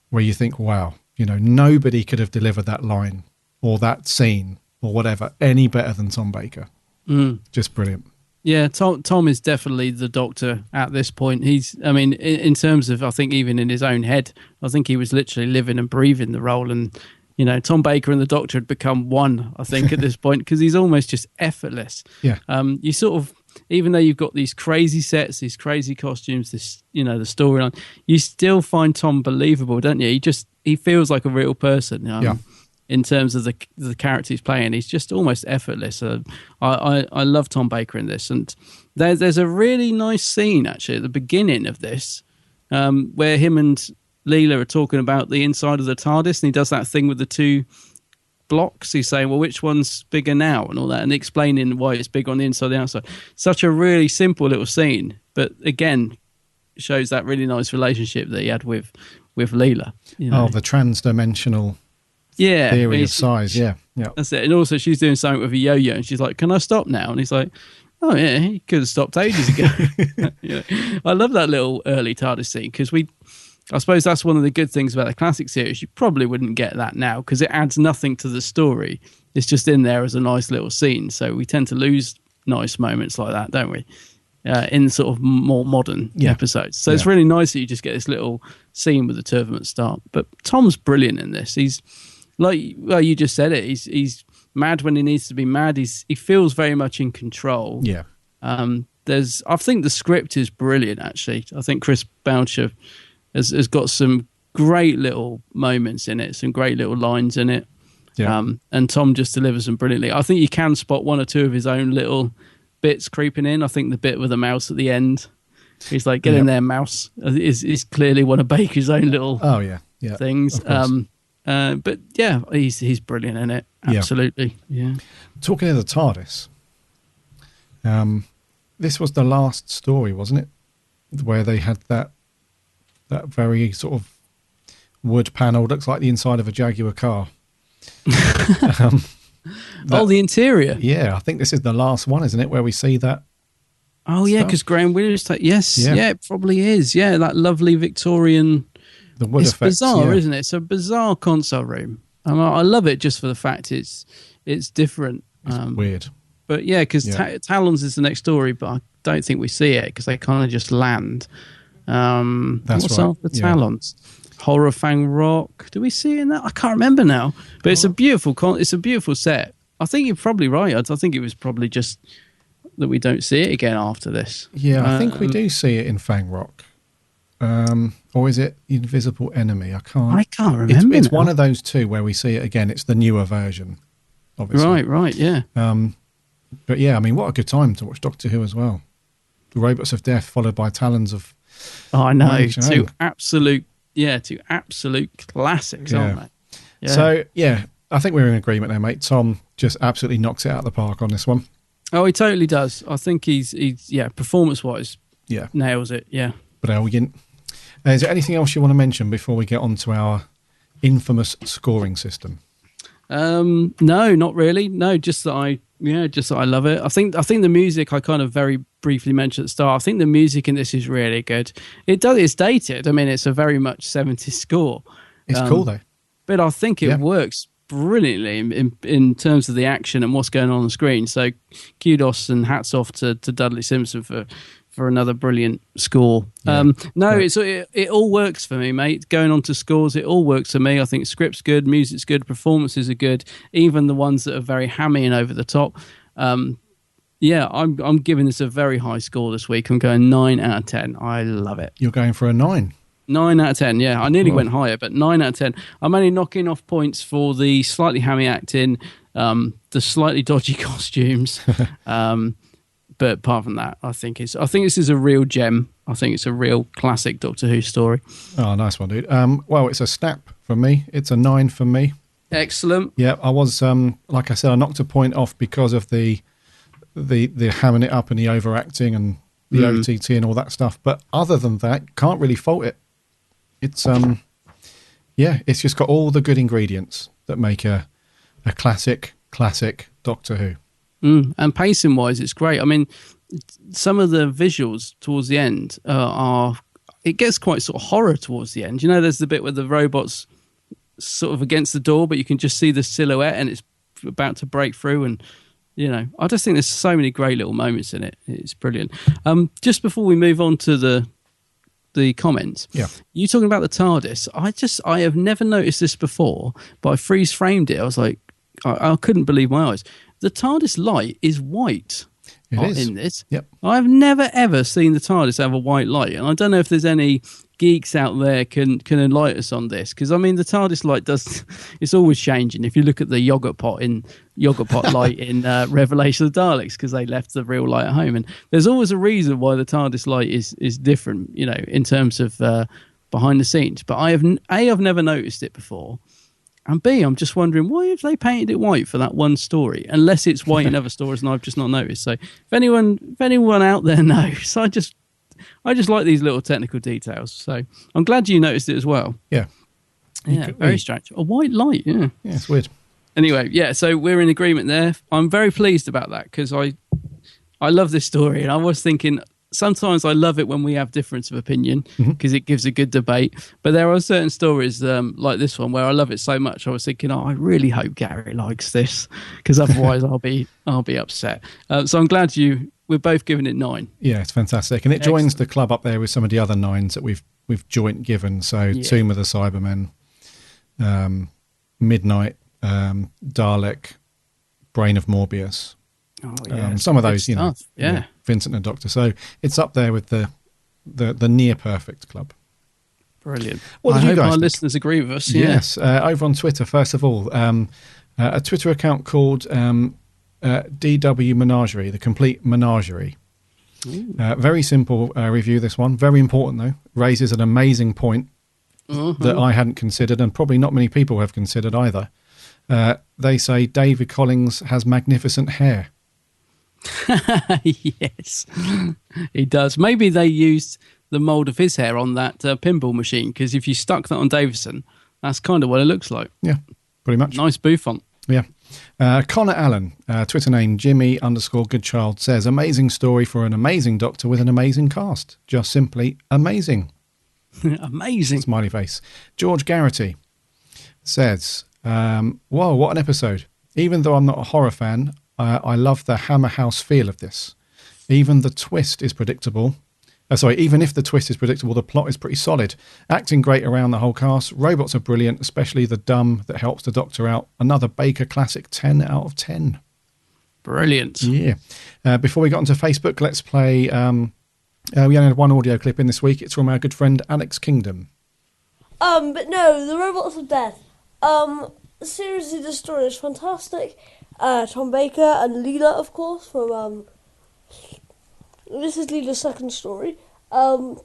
where you think, wow, nobody could have delivered that line or that scene or whatever any better than Tom Baker. Just brilliant. Yeah, Tom is definitely the Doctor at this point. I mean, in terms of, I think even in his own head, I think he was literally living and breathing the role. And, you know, Tom Baker and the Doctor had become one, I think, at this point, because he's almost just effortless. Yeah. You sort of, even though you've got these crazy sets, these crazy costumes, this, you know, the storyline, you still find Tom believable, don't you? He feels like a real person. Yeah. In terms of the character he's playing, he's just almost effortless. I love Tom Baker in this, and there's a really nice scene actually at the beginning of this where him and Leela are talking about the inside of the TARDIS, and he does that thing with the two blocks. He's saying, well, which one's bigger now, and all that, and explaining why it's big on the inside and the outside. Such a really simple little scene, but again, shows that really nice relationship that he had with Leela. You know? Oh, the trans-dimensional theory of size. Yeah. That's it. And also she's doing something with a yo-yo and she's like, can I stop now? And he's like, oh yeah, he could have stopped ages ago. You know, I love that little early TARDIS scene because I suppose that's one of the good things about the classic series. You probably wouldn't get that now because it adds nothing to the story. It's just in there as a nice little scene. So we tend to lose nice moments like that, don't we? In sort of more modern episodes. So it's really nice that you just get this little scene with the two of them at the start. But Tom's brilliant in this. He's like, well, you just said it. He's mad when he needs to be mad. He feels very much in control. Yeah. I think the script is brilliant. Actually, I think Chris Boucher has got some great little moments in it, some great little lines in it. Yeah. And Tom just delivers them brilliantly. I think you can spot one or two of his own little bits creeping in. I think the bit with the mouse at the end, he's like, get in there, mouse, is clearly one of Baker's own little things. But yeah, he's brilliant in it. Absolutely. Yeah. Talking of the TARDIS, this was the last story, wasn't it? Where they had that very sort of wood panel, looks like the inside of a Jaguar car. The interior. Yeah, I think this is the last one, isn't it, where we see that? Oh yeah, because Graham Williams. It probably is. Yeah, that lovely Victorian. The wood it's effects, bizarre, isn't it? It's a bizarre console room. I love it just for the fact it's different. It's weird. But yeah, because Talons is the next story, but I don't think we see it because they kind of just land. That's what's right. after Talons? Horror Fang Rock. Do we see it in that? I can't remember now. But it's a beautiful it's a beautiful set. I think you're probably right. I think it was probably just that we don't see it again after this. Yeah, I think we do see it in Fang Rock. Or is it Invisible Enemy? I can't remember. It's one of those two where we see it again. It's the newer version, obviously. Right, yeah. But yeah, I mean, what a good time to watch Doctor Who as well. The Robots of Death followed by Talons of... Oh, I know. Two absolute classics, aren't they? Yeah. So, yeah, I think we're in agreement there, mate. Tom just absolutely knocks it out of the park on this one. Oh, he totally does. I think he's performance-wise, nails it, yeah. Brilliant. Is there anything else you want to mention before we get on to our infamous scoring system? No, not really. No, just that I love it. I think the music I kind of very briefly mentioned at the start. I think the music in this is really good. It's dated. I mean, it's a very much 70s score. It's cool though. But I think it works brilliantly in terms of the action and what's going on the screen. So kudos and hats off to Dudley Simpson for another brilliant score. It all works for me, mate. Going on to scores, it all works for me. I think script's good, music's good, performances are good, even the ones that are very hammy and over the top. I'm giving this a very high score this week. I'm going 9 out of 10. I love it. You're going for a 9? 9 out of 10, yeah. I nearly went higher, but 9 out of 10. I'm only knocking off points for the slightly hammy acting, the slightly dodgy costumes. But apart from that, I think this is a real gem. I think it's a real classic Doctor Who story. Oh, nice one, dude. Well, it's a snap from me. It's a 9 from me. Excellent. Yeah, I was like I said, I knocked a point off because of the hamming it up and the overacting and the OTT and all that stuff. But other than that, can't really fault it. It's it's just got all the good ingredients that make a classic Doctor Who. And pacing wise, it's great. I mean, some of the visuals towards the end it gets quite sort of horror towards the end. You know, there's the bit where the robot's sort of against the door, but you can just see the silhouette and it's about to break through, and You know, I just think there's so many great little moments in it. It's brilliant. Just before we move on to the comments, you talking about the TARDIS? I have never noticed this before, but I freeze framed it. I was like, I couldn't believe my eyes. The TARDIS light is white. It is in this. Yep. I've never ever seen the TARDIS have a white light, and I don't know if there's any geeks out there can enlighten us on this, because I mean the TARDIS light it's always changing. If you look at the yogurt pot light in Revelation of the Daleks, because they left the real light at home, and there's always a reason why the TARDIS light is different, you know, in terms of behind the scenes. But I've never noticed it before. And B, I'm just wondering, why have they painted it white for that one story? Unless it's white in other stories and I've just not noticed. So if anyone out there knows, I just like these little technical details. So I'm glad you noticed it as well. Yeah. Yeah, very strange. A white light, yeah. Yeah, it's weird. Anyway, yeah, so we're in agreement there. I'm very pleased about that, because I love this story, and I was thinking, sometimes I love it when we have difference of opinion, because it gives a good debate. But there are certain stories like this one where I love it so much. I was thinking, I really hope Gary likes this, because otherwise I'll be upset. So I'm glad we're both giving it 9. Yeah, it's fantastic, and it joins the club up there with some of the other 9s that we've joint given. So Tomb of the Cybermen, Midnight, Dalek, Brain of Morbius. Oh, yeah. Some of those, you know, Vincent and Doctor. So it's up there with the near perfect club. Brilliant. What did you guys our think? Listeners agree with us. Yes. Over on Twitter, first of all, a Twitter account called DW Menagerie, the Complete Menagerie. Very simple review, this one. Very important, though. Raises an amazing point that I hadn't considered, and probably not many people have considered either. They say David Collins has magnificent hair. Yes, he does. Maybe they used the mould of his hair on that pinball machine, because if you stuck that on Davison, that's kind of what it looks like. Yeah, pretty much. Nice bouffant. Yeah. Connor Allen, Twitter name Jimmy_Goodchild, says, amazing story for an amazing Doctor with an amazing cast. Just simply amazing. Amazing. Smiley face. George Garrity says, whoa, what an episode. Even though I'm not a horror fan, I love the Hammer House feel of this. Even if the twist is predictable, the plot is pretty solid. Acting great around the whole cast. Robots are brilliant, especially the dumb that helps the Doctor out. Another Baker classic, 10 out of 10. Brilliant. Yeah. Before we got onto Facebook, let's play... we only had one audio clip in this week. It's from our good friend Alex Kingdom. But no, the Robots of Death. Seriously, the story is fantastic. Tom Baker and Leela, of course, from this is Leela's second story. I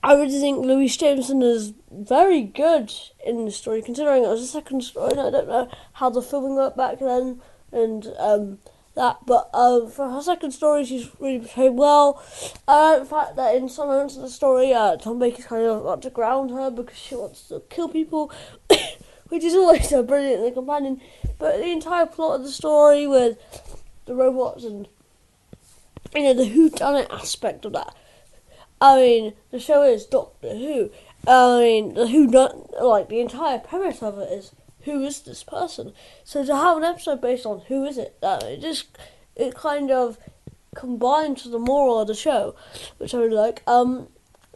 really think Louise Jameson is very good in the story, considering it was a second story. And I don't know how the filming worked back then, and that, but for her second story, she's really portrayed well. The fact that in some moments of the story, Tom Baker's kind of got to ground her because she wants to kill people, which is always so brilliant in the companion. But the entire plot of the story with the robots and, you know, the whodunit aspect of that. I mean, the show is Doctor Who. I mean, the entire premise of it is, who is this person? So to have an episode based on who is it, it kind of combines with the moral of the show, which I really like.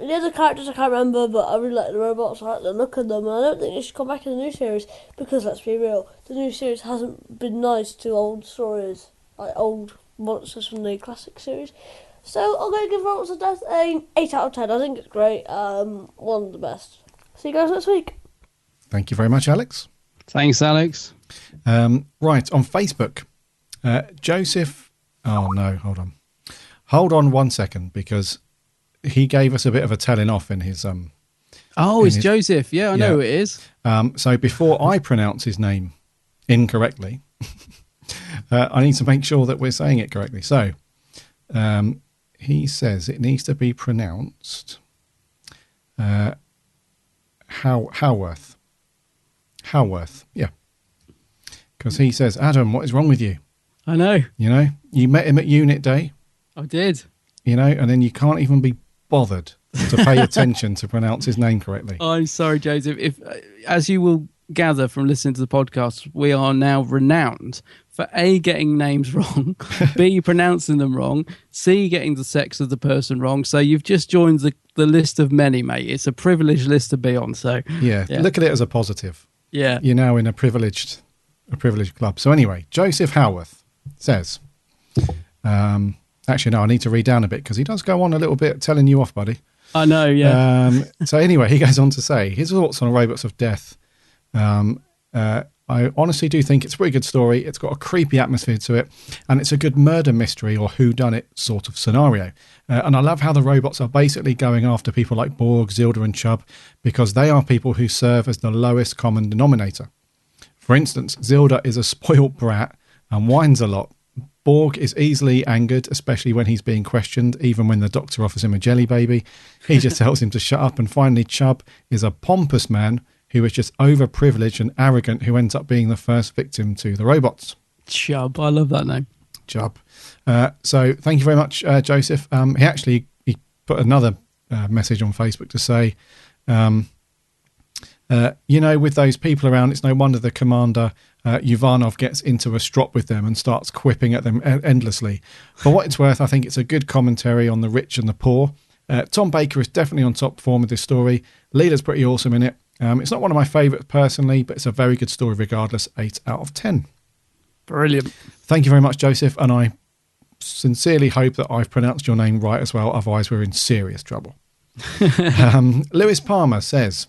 The other characters I can't remember, but I really like the robots. I like the look of them, and I don't think they should come back in the new series, because let's be real, the new series hasn't been nice to old stories, like old monsters from the classic series. So I'm going to give Robots of Death an 8 out of 10. I think it's great. One of the best. See you guys next week. Thank you very much, Alex. Thanks, Alex. Right, on Facebook, Joseph... Oh, no, hold on. Hold on 1 second, because he gave us a bit of a telling off in his... it's Joseph. Yeah, I know who it is. So before I pronounce his name incorrectly, I need to make sure that we're saying it correctly. So he says it needs to be pronounced Howarth. Howarth, yeah. Because he says, Adam, what is wrong with you? I know. You know, you met him at Unit Day. I did. You know, and then you can't even be bothered to pay attention to pronounce his name correctly. I'm sorry, Joseph. If, as you will gather from listening to the podcast, we are now renowned for A, getting names wrong, B, pronouncing them wrong, C, getting the sex of the person wrong. So you've just joined the list of many, mate. It's a privileged list to be on. So yeah, look at it as a positive. Yeah. You're now in a privileged club. So anyway, Joseph Howarth says, actually, no, I need to read down a bit because he does go on a little bit telling you off, buddy. I know, yeah. So anyway, he goes on to say his thoughts on Robots of Death. I honestly do think it's a pretty good story. It's got a creepy atmosphere to it, and it's a good murder mystery or whodunit sort of scenario. And I love how the robots are basically going after people like Borg, Zilda and Chubb because they are people who serve as the lowest common denominator. For instance, Zilda is a spoilt brat and whines a lot. Borg is easily angered, especially when he's being questioned, even when the doctor offers him a jelly baby. He just tells him to shut up. And finally, Chubb is a pompous man who is just overprivileged and arrogant, who ends up being the first victim to the robots. Chubb, I love that name. Chubb. So thank you very much, Joseph. He put another message on Facebook to say, with those people around, it's no wonder the commander, Yuvanov, gets into a strop with them and starts quipping at them endlessly. For what it's worth, I think it's a good commentary on the rich and the poor. Tom Baker is definitely on top form of this story. Leela's pretty awesome in it. It's not one of my favourites personally, but it's a very good story regardless. 8 out of 10. Brilliant. Thank you very much, Joseph. And I sincerely hope that I've pronounced your name right as well. Otherwise, we're in serious trouble. Lewis Palmer says,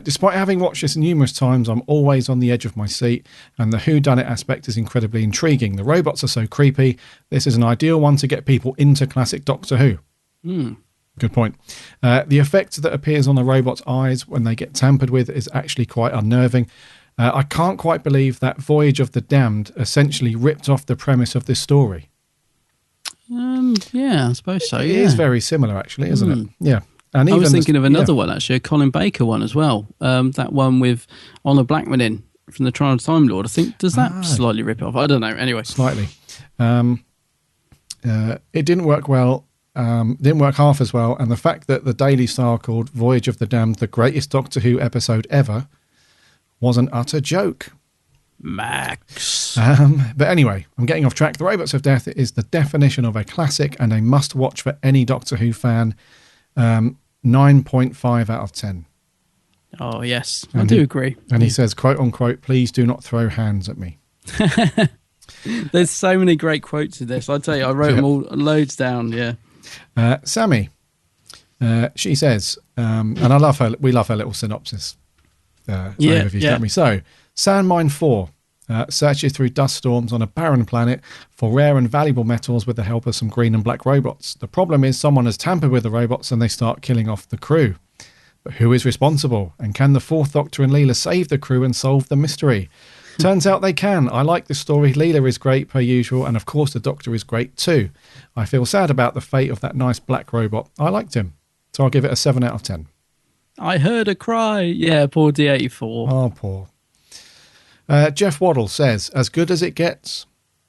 despite having watched this numerous times, I'm always on the edge of my seat, and the whodunit aspect is incredibly intriguing. The robots are so creepy. This is an ideal one to get people into classic Doctor Who. Good point. The effect that appears on the robot's eyes when they get tampered with is actually quite unnerving. I can't quite believe that Voyage of the Damned essentially ripped off the premise of this story. Yeah, I suppose so. It is very similar, actually, isn't it? Yeah. And I was thinking of another one, actually, a Colin Baker one as well. That one with Honor Blackman in from the Trial of Time Lord. I think, does that slightly rip it off? I don't know. Anyway. Slightly. It didn't work well. Didn't work half as well. And the fact that the Daily Star called Voyage of the Damned the greatest Doctor Who episode ever was an utter joke. Max. But anyway, I'm getting off track. The Robots of Death is the definition of a classic and a must-watch for any Doctor Who fan. 9.5 out of 10. Oh, yes. I do agree. And he says, quote unquote, please do not throw hands at me. There's so many great quotes in this. I tell you, I wrote them all loads down, yeah. Sammy, she says, and I love her, we love her little synopsis. Overview, don't we? So, Sandmine 4 searches through dust storms on a barren planet for rare and valuable metals with the help of some green and black robots. The problem is someone has tampered with the robots and they start killing off the crew. But who is responsible? And can the Fourth Doctor and Leela save the crew and solve the mystery? Turns out they can. I like the story. Leela is great per usual, and of course the Doctor is great too. I feel sad about the fate of that nice black robot. I liked him, so I'll give it a 7 out of 10. I heard a cry. Yeah, poor D84. Oh, poor. Jeff Waddle says, as good as it gets.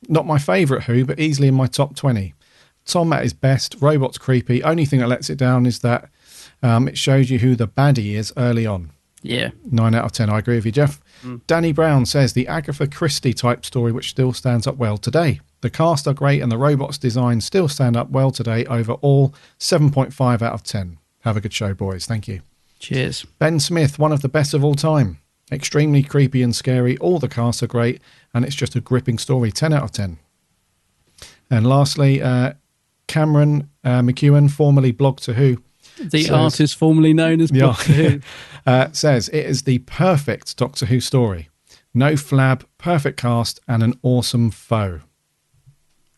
Not my favourite Who, but easily in my top 20. Tom at his best. Robot's creepy. Only thing that lets it down is that it shows you who the baddie is early on. Yeah. 9 out of 10. I agree with you, Jeff. Danny Brown says the Agatha Christie type story which still stands up well today. The cast are great and the robots' design still stand up well today overall. 7.5 out of 10. Have a good show, boys. Thank you. Cheers. Ben Smith, one of the best of all time. Extremely creepy and scary. All the casts are great and it's just a gripping story. 10 out of 10. And lastly, Cameron McEwen, formerly Blog to Who. The artist formerly known as Blog to Who. Says it is the perfect Doctor Who story. No flab, perfect cast, and an awesome foe.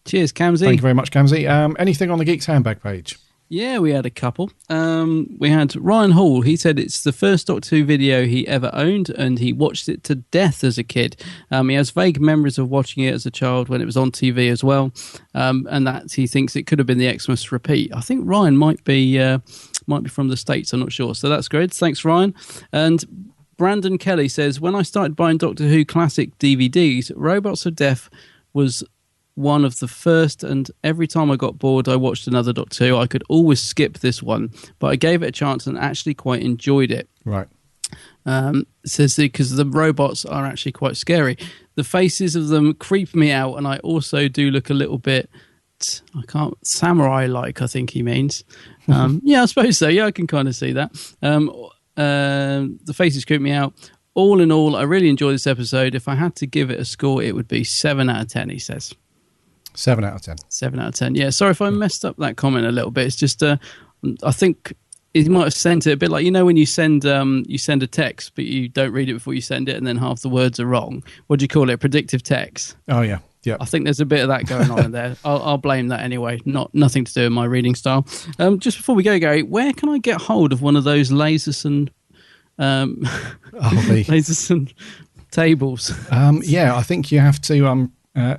Cheers, Camsy. Thank you very much, Camsy. Anything on the Geeks Handbag page? Yeah, we had a couple. We had Ryan Hall. He said it's the first Doctor Who video he ever owned, and he watched it to death as a kid. He has vague memories of watching it as a child when it was on TV as well, and that he thinks it could have been the Xmas repeat. I think Ryan might be from the States. I'm not sure. So that's great. Thanks, Ryan. And Brandon Kelly says, when I started buying Doctor Who classic DVDs, Robots of Death was one of the first, and every time I got bored I watched another Doctor Who. I could always skip this one, but I gave it a chance and actually quite enjoyed it. Right. Says because the robots are actually quite scary. The faces of them creep me out, and I also do look a little bit, samurai-like, I think he means. Yeah, I suppose so. Yeah, I can kind of see that. The faces creep me out. All in all, I really enjoyed this episode. If I had to give it a score, it would be 7 out of 10, he says. 7 out of 10. 7 out of 10. Yeah, sorry if I messed up that comment a little bit. It's just, I think he might have sent it a bit like, when you send a text, but you don't read it before you send it, and then half the words are wrong. What do you call it? Predictive text. Oh, yeah. Yeah. I think there's a bit of that going on in there. I'll blame that anyway. Nothing to do with my reading style. Just before we go, Gary, where can I get hold of one of those Laserson Laserson tables? Yeah, I think you have to. I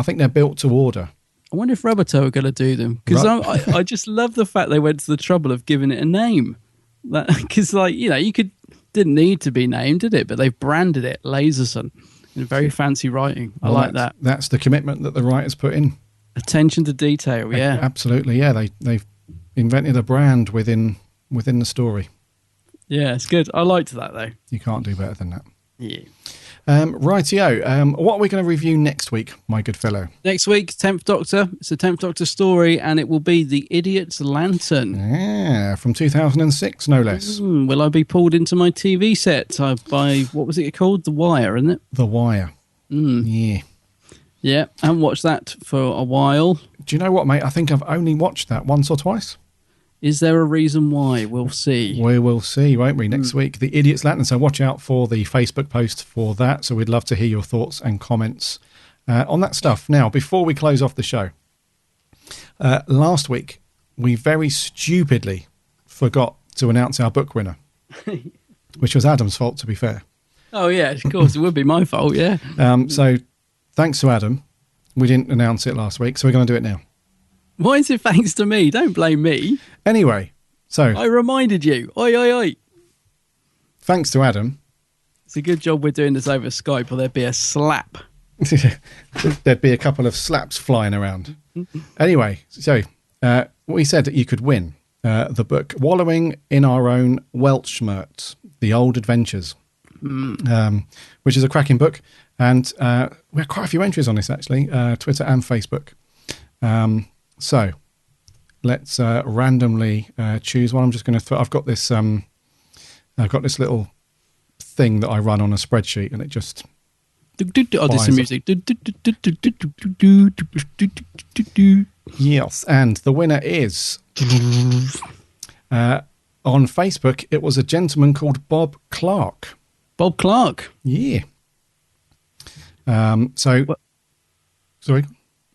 think they're built to order. I wonder if Roboto are going to do them, because I just love the fact they went to the trouble of giving it a name. Because, didn't need to be named, did it? But they've branded it Laserson in very fancy writing. I like that. That's the commitment that the writers put in. Attention to detail. Yeah, absolutely. Yeah, they've invented a brand within the story. Yeah, it's good. I liked that, though. You can't do better than that. Yeah. Rightio. What are we going to review next week, my good fellow? Next week, 10th Doctor. It's a 10th Doctor story, and it will be The Idiot's Lantern. Yeah, from 2006, no less. Will I be pulled into my TV set by, what was it called? The Wire, isn't it? The Wire. Yeah. Yeah, I haven't watched that for a while. Do you know what, mate? I think I've only watched that once or twice. Is there a reason why? We'll see. We will see, won't we? Next week, The Idiot's Lantern. So watch out for the Facebook post for that. So we'd love to hear your thoughts and comments on that stuff. Now, before we close off the show, last week, we very stupidly forgot to announce our book winner, which was Adam's fault, to be fair. Oh, yeah, of course. It would be my fault, yeah. So thanks to Adam. We didn't announce it last week, so we're going to do it now. Why is it thanks to me? Don't blame me. Anyway, so... I reminded you. Oi, oi, oi. Thanks to Adam. It's a good job we're doing this over Skype, or there'd be a slap. There'd be a couple of slaps flying around. Anyway, so we said that you could win the book Wallowing in Our Own Weltschmerz, The Old Adventures, which is a cracking book. And we had quite a few entries on this, actually, Twitter and Facebook. So let's randomly choose one. I'm just going to I've got this little thing that I run on a spreadsheet, and it just there's some music. Yes, and the winner is on Facebook. It was a gentleman called Bob Clark. Bob Clark. Yeah. Sorry.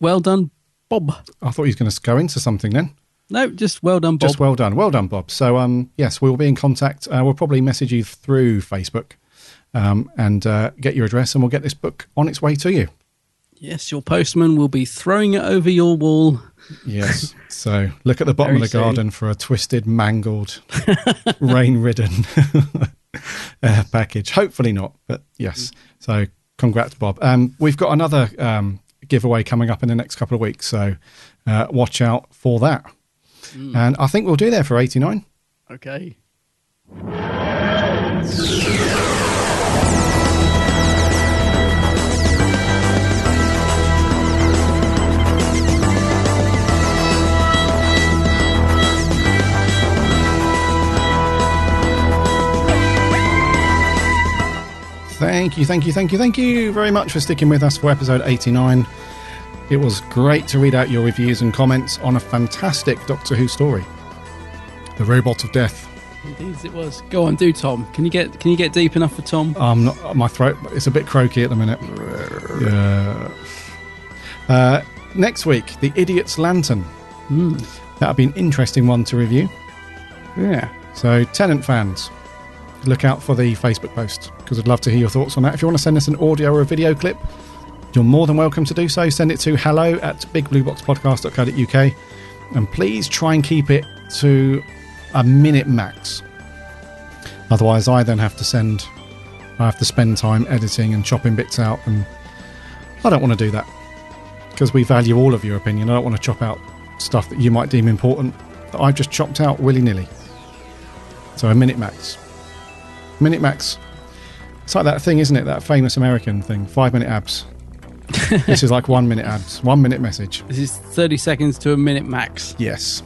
Well done, Bob. I thought he was going to go into something then. No, just well done, Bob. Just well done. Well done, Bob. So, yes, we'll be in contact. We'll probably message you through Facebook and get your address, and we'll get this book on its way to you. Yes, your postman will be throwing it over your wall. Yes. So look at the bottom of the garden for a twisted, mangled, rain-ridden package. Hopefully not, but yes. So congrats, Bob. We've got another giveaway coming up in the next couple of weeks, so watch out for that. And I think we'll do that for 89. Okay. Thank you very much for sticking with us for episode 89. It was great to read out your reviews and comments on a fantastic Doctor Who story, The Robot of Death. Indeed, it was. Go on, do Tom. Can you get deep enough for Tom? My throat. It's a bit croaky at the minute. Next week, The Idiot's Lantern. That'll be an interesting one to review. Yeah. So, Tennant fans, look out for the Facebook post, because I'd love to hear your thoughts on that. If you want to send us an audio or a video clip, you're more than welcome to do so. Send it to hello@bigblueboxpodcast.co.uk, and please try and keep it to a minute max. Otherwise, I have to spend time editing and chopping bits out, and I don't want to do that, because we value all of your opinion. I don't want to chop out stuff that you might deem important that I've just chopped out willy-nilly. So a minute max. Minute Max. It's like that thing, isn't it? That famous American thing, 5-minute abs. This is like 1 minute abs, 1 minute message. This is 30 seconds to a minute max. Yes.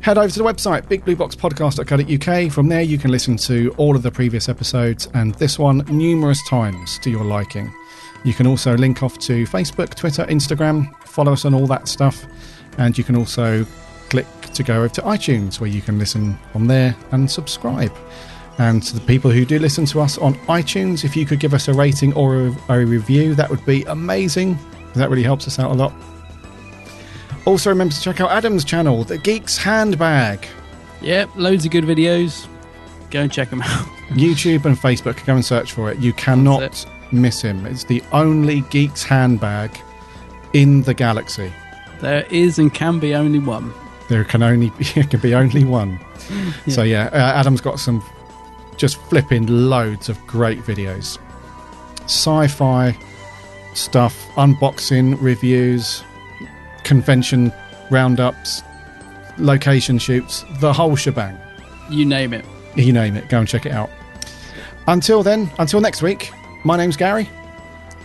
Head over to the website, bigblueboxpodcast.co.uk. From there you can listen to all of the previous episodes and this one numerous times to your liking. You can also link off to Facebook, Twitter, Instagram, follow us on all that stuff, and you can also click to go over to iTunes where you can listen on there and subscribe. And to the people who do listen to us on iTunes, if you could give us a rating or a review, that would be amazing. That really helps us out a lot. Also remember to check out Adam's channel, The Geek's Handbag. Yep, loads of good videos. Go and check them out. YouTube and Facebook, go and search for it. You cannot miss him. It's the only Geek's Handbag in the galaxy. There is and can be only one. There can be only one. Yeah. So yeah, Adam's got some just flipping loads of great videos. Sci-fi stuff, unboxing, reviews, convention roundups, location shoots, the whole shebang. You name it. You name it. Go and check it out. Until then, until next week, my name's Gary.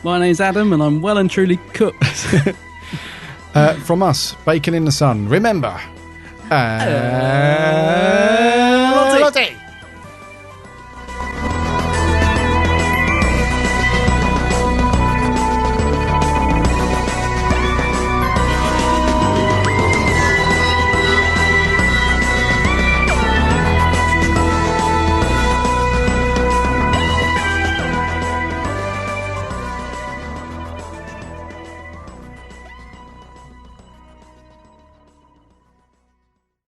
My name's Adam, and I'm well and truly cooked. From us, Bacon in the Sun. Remember,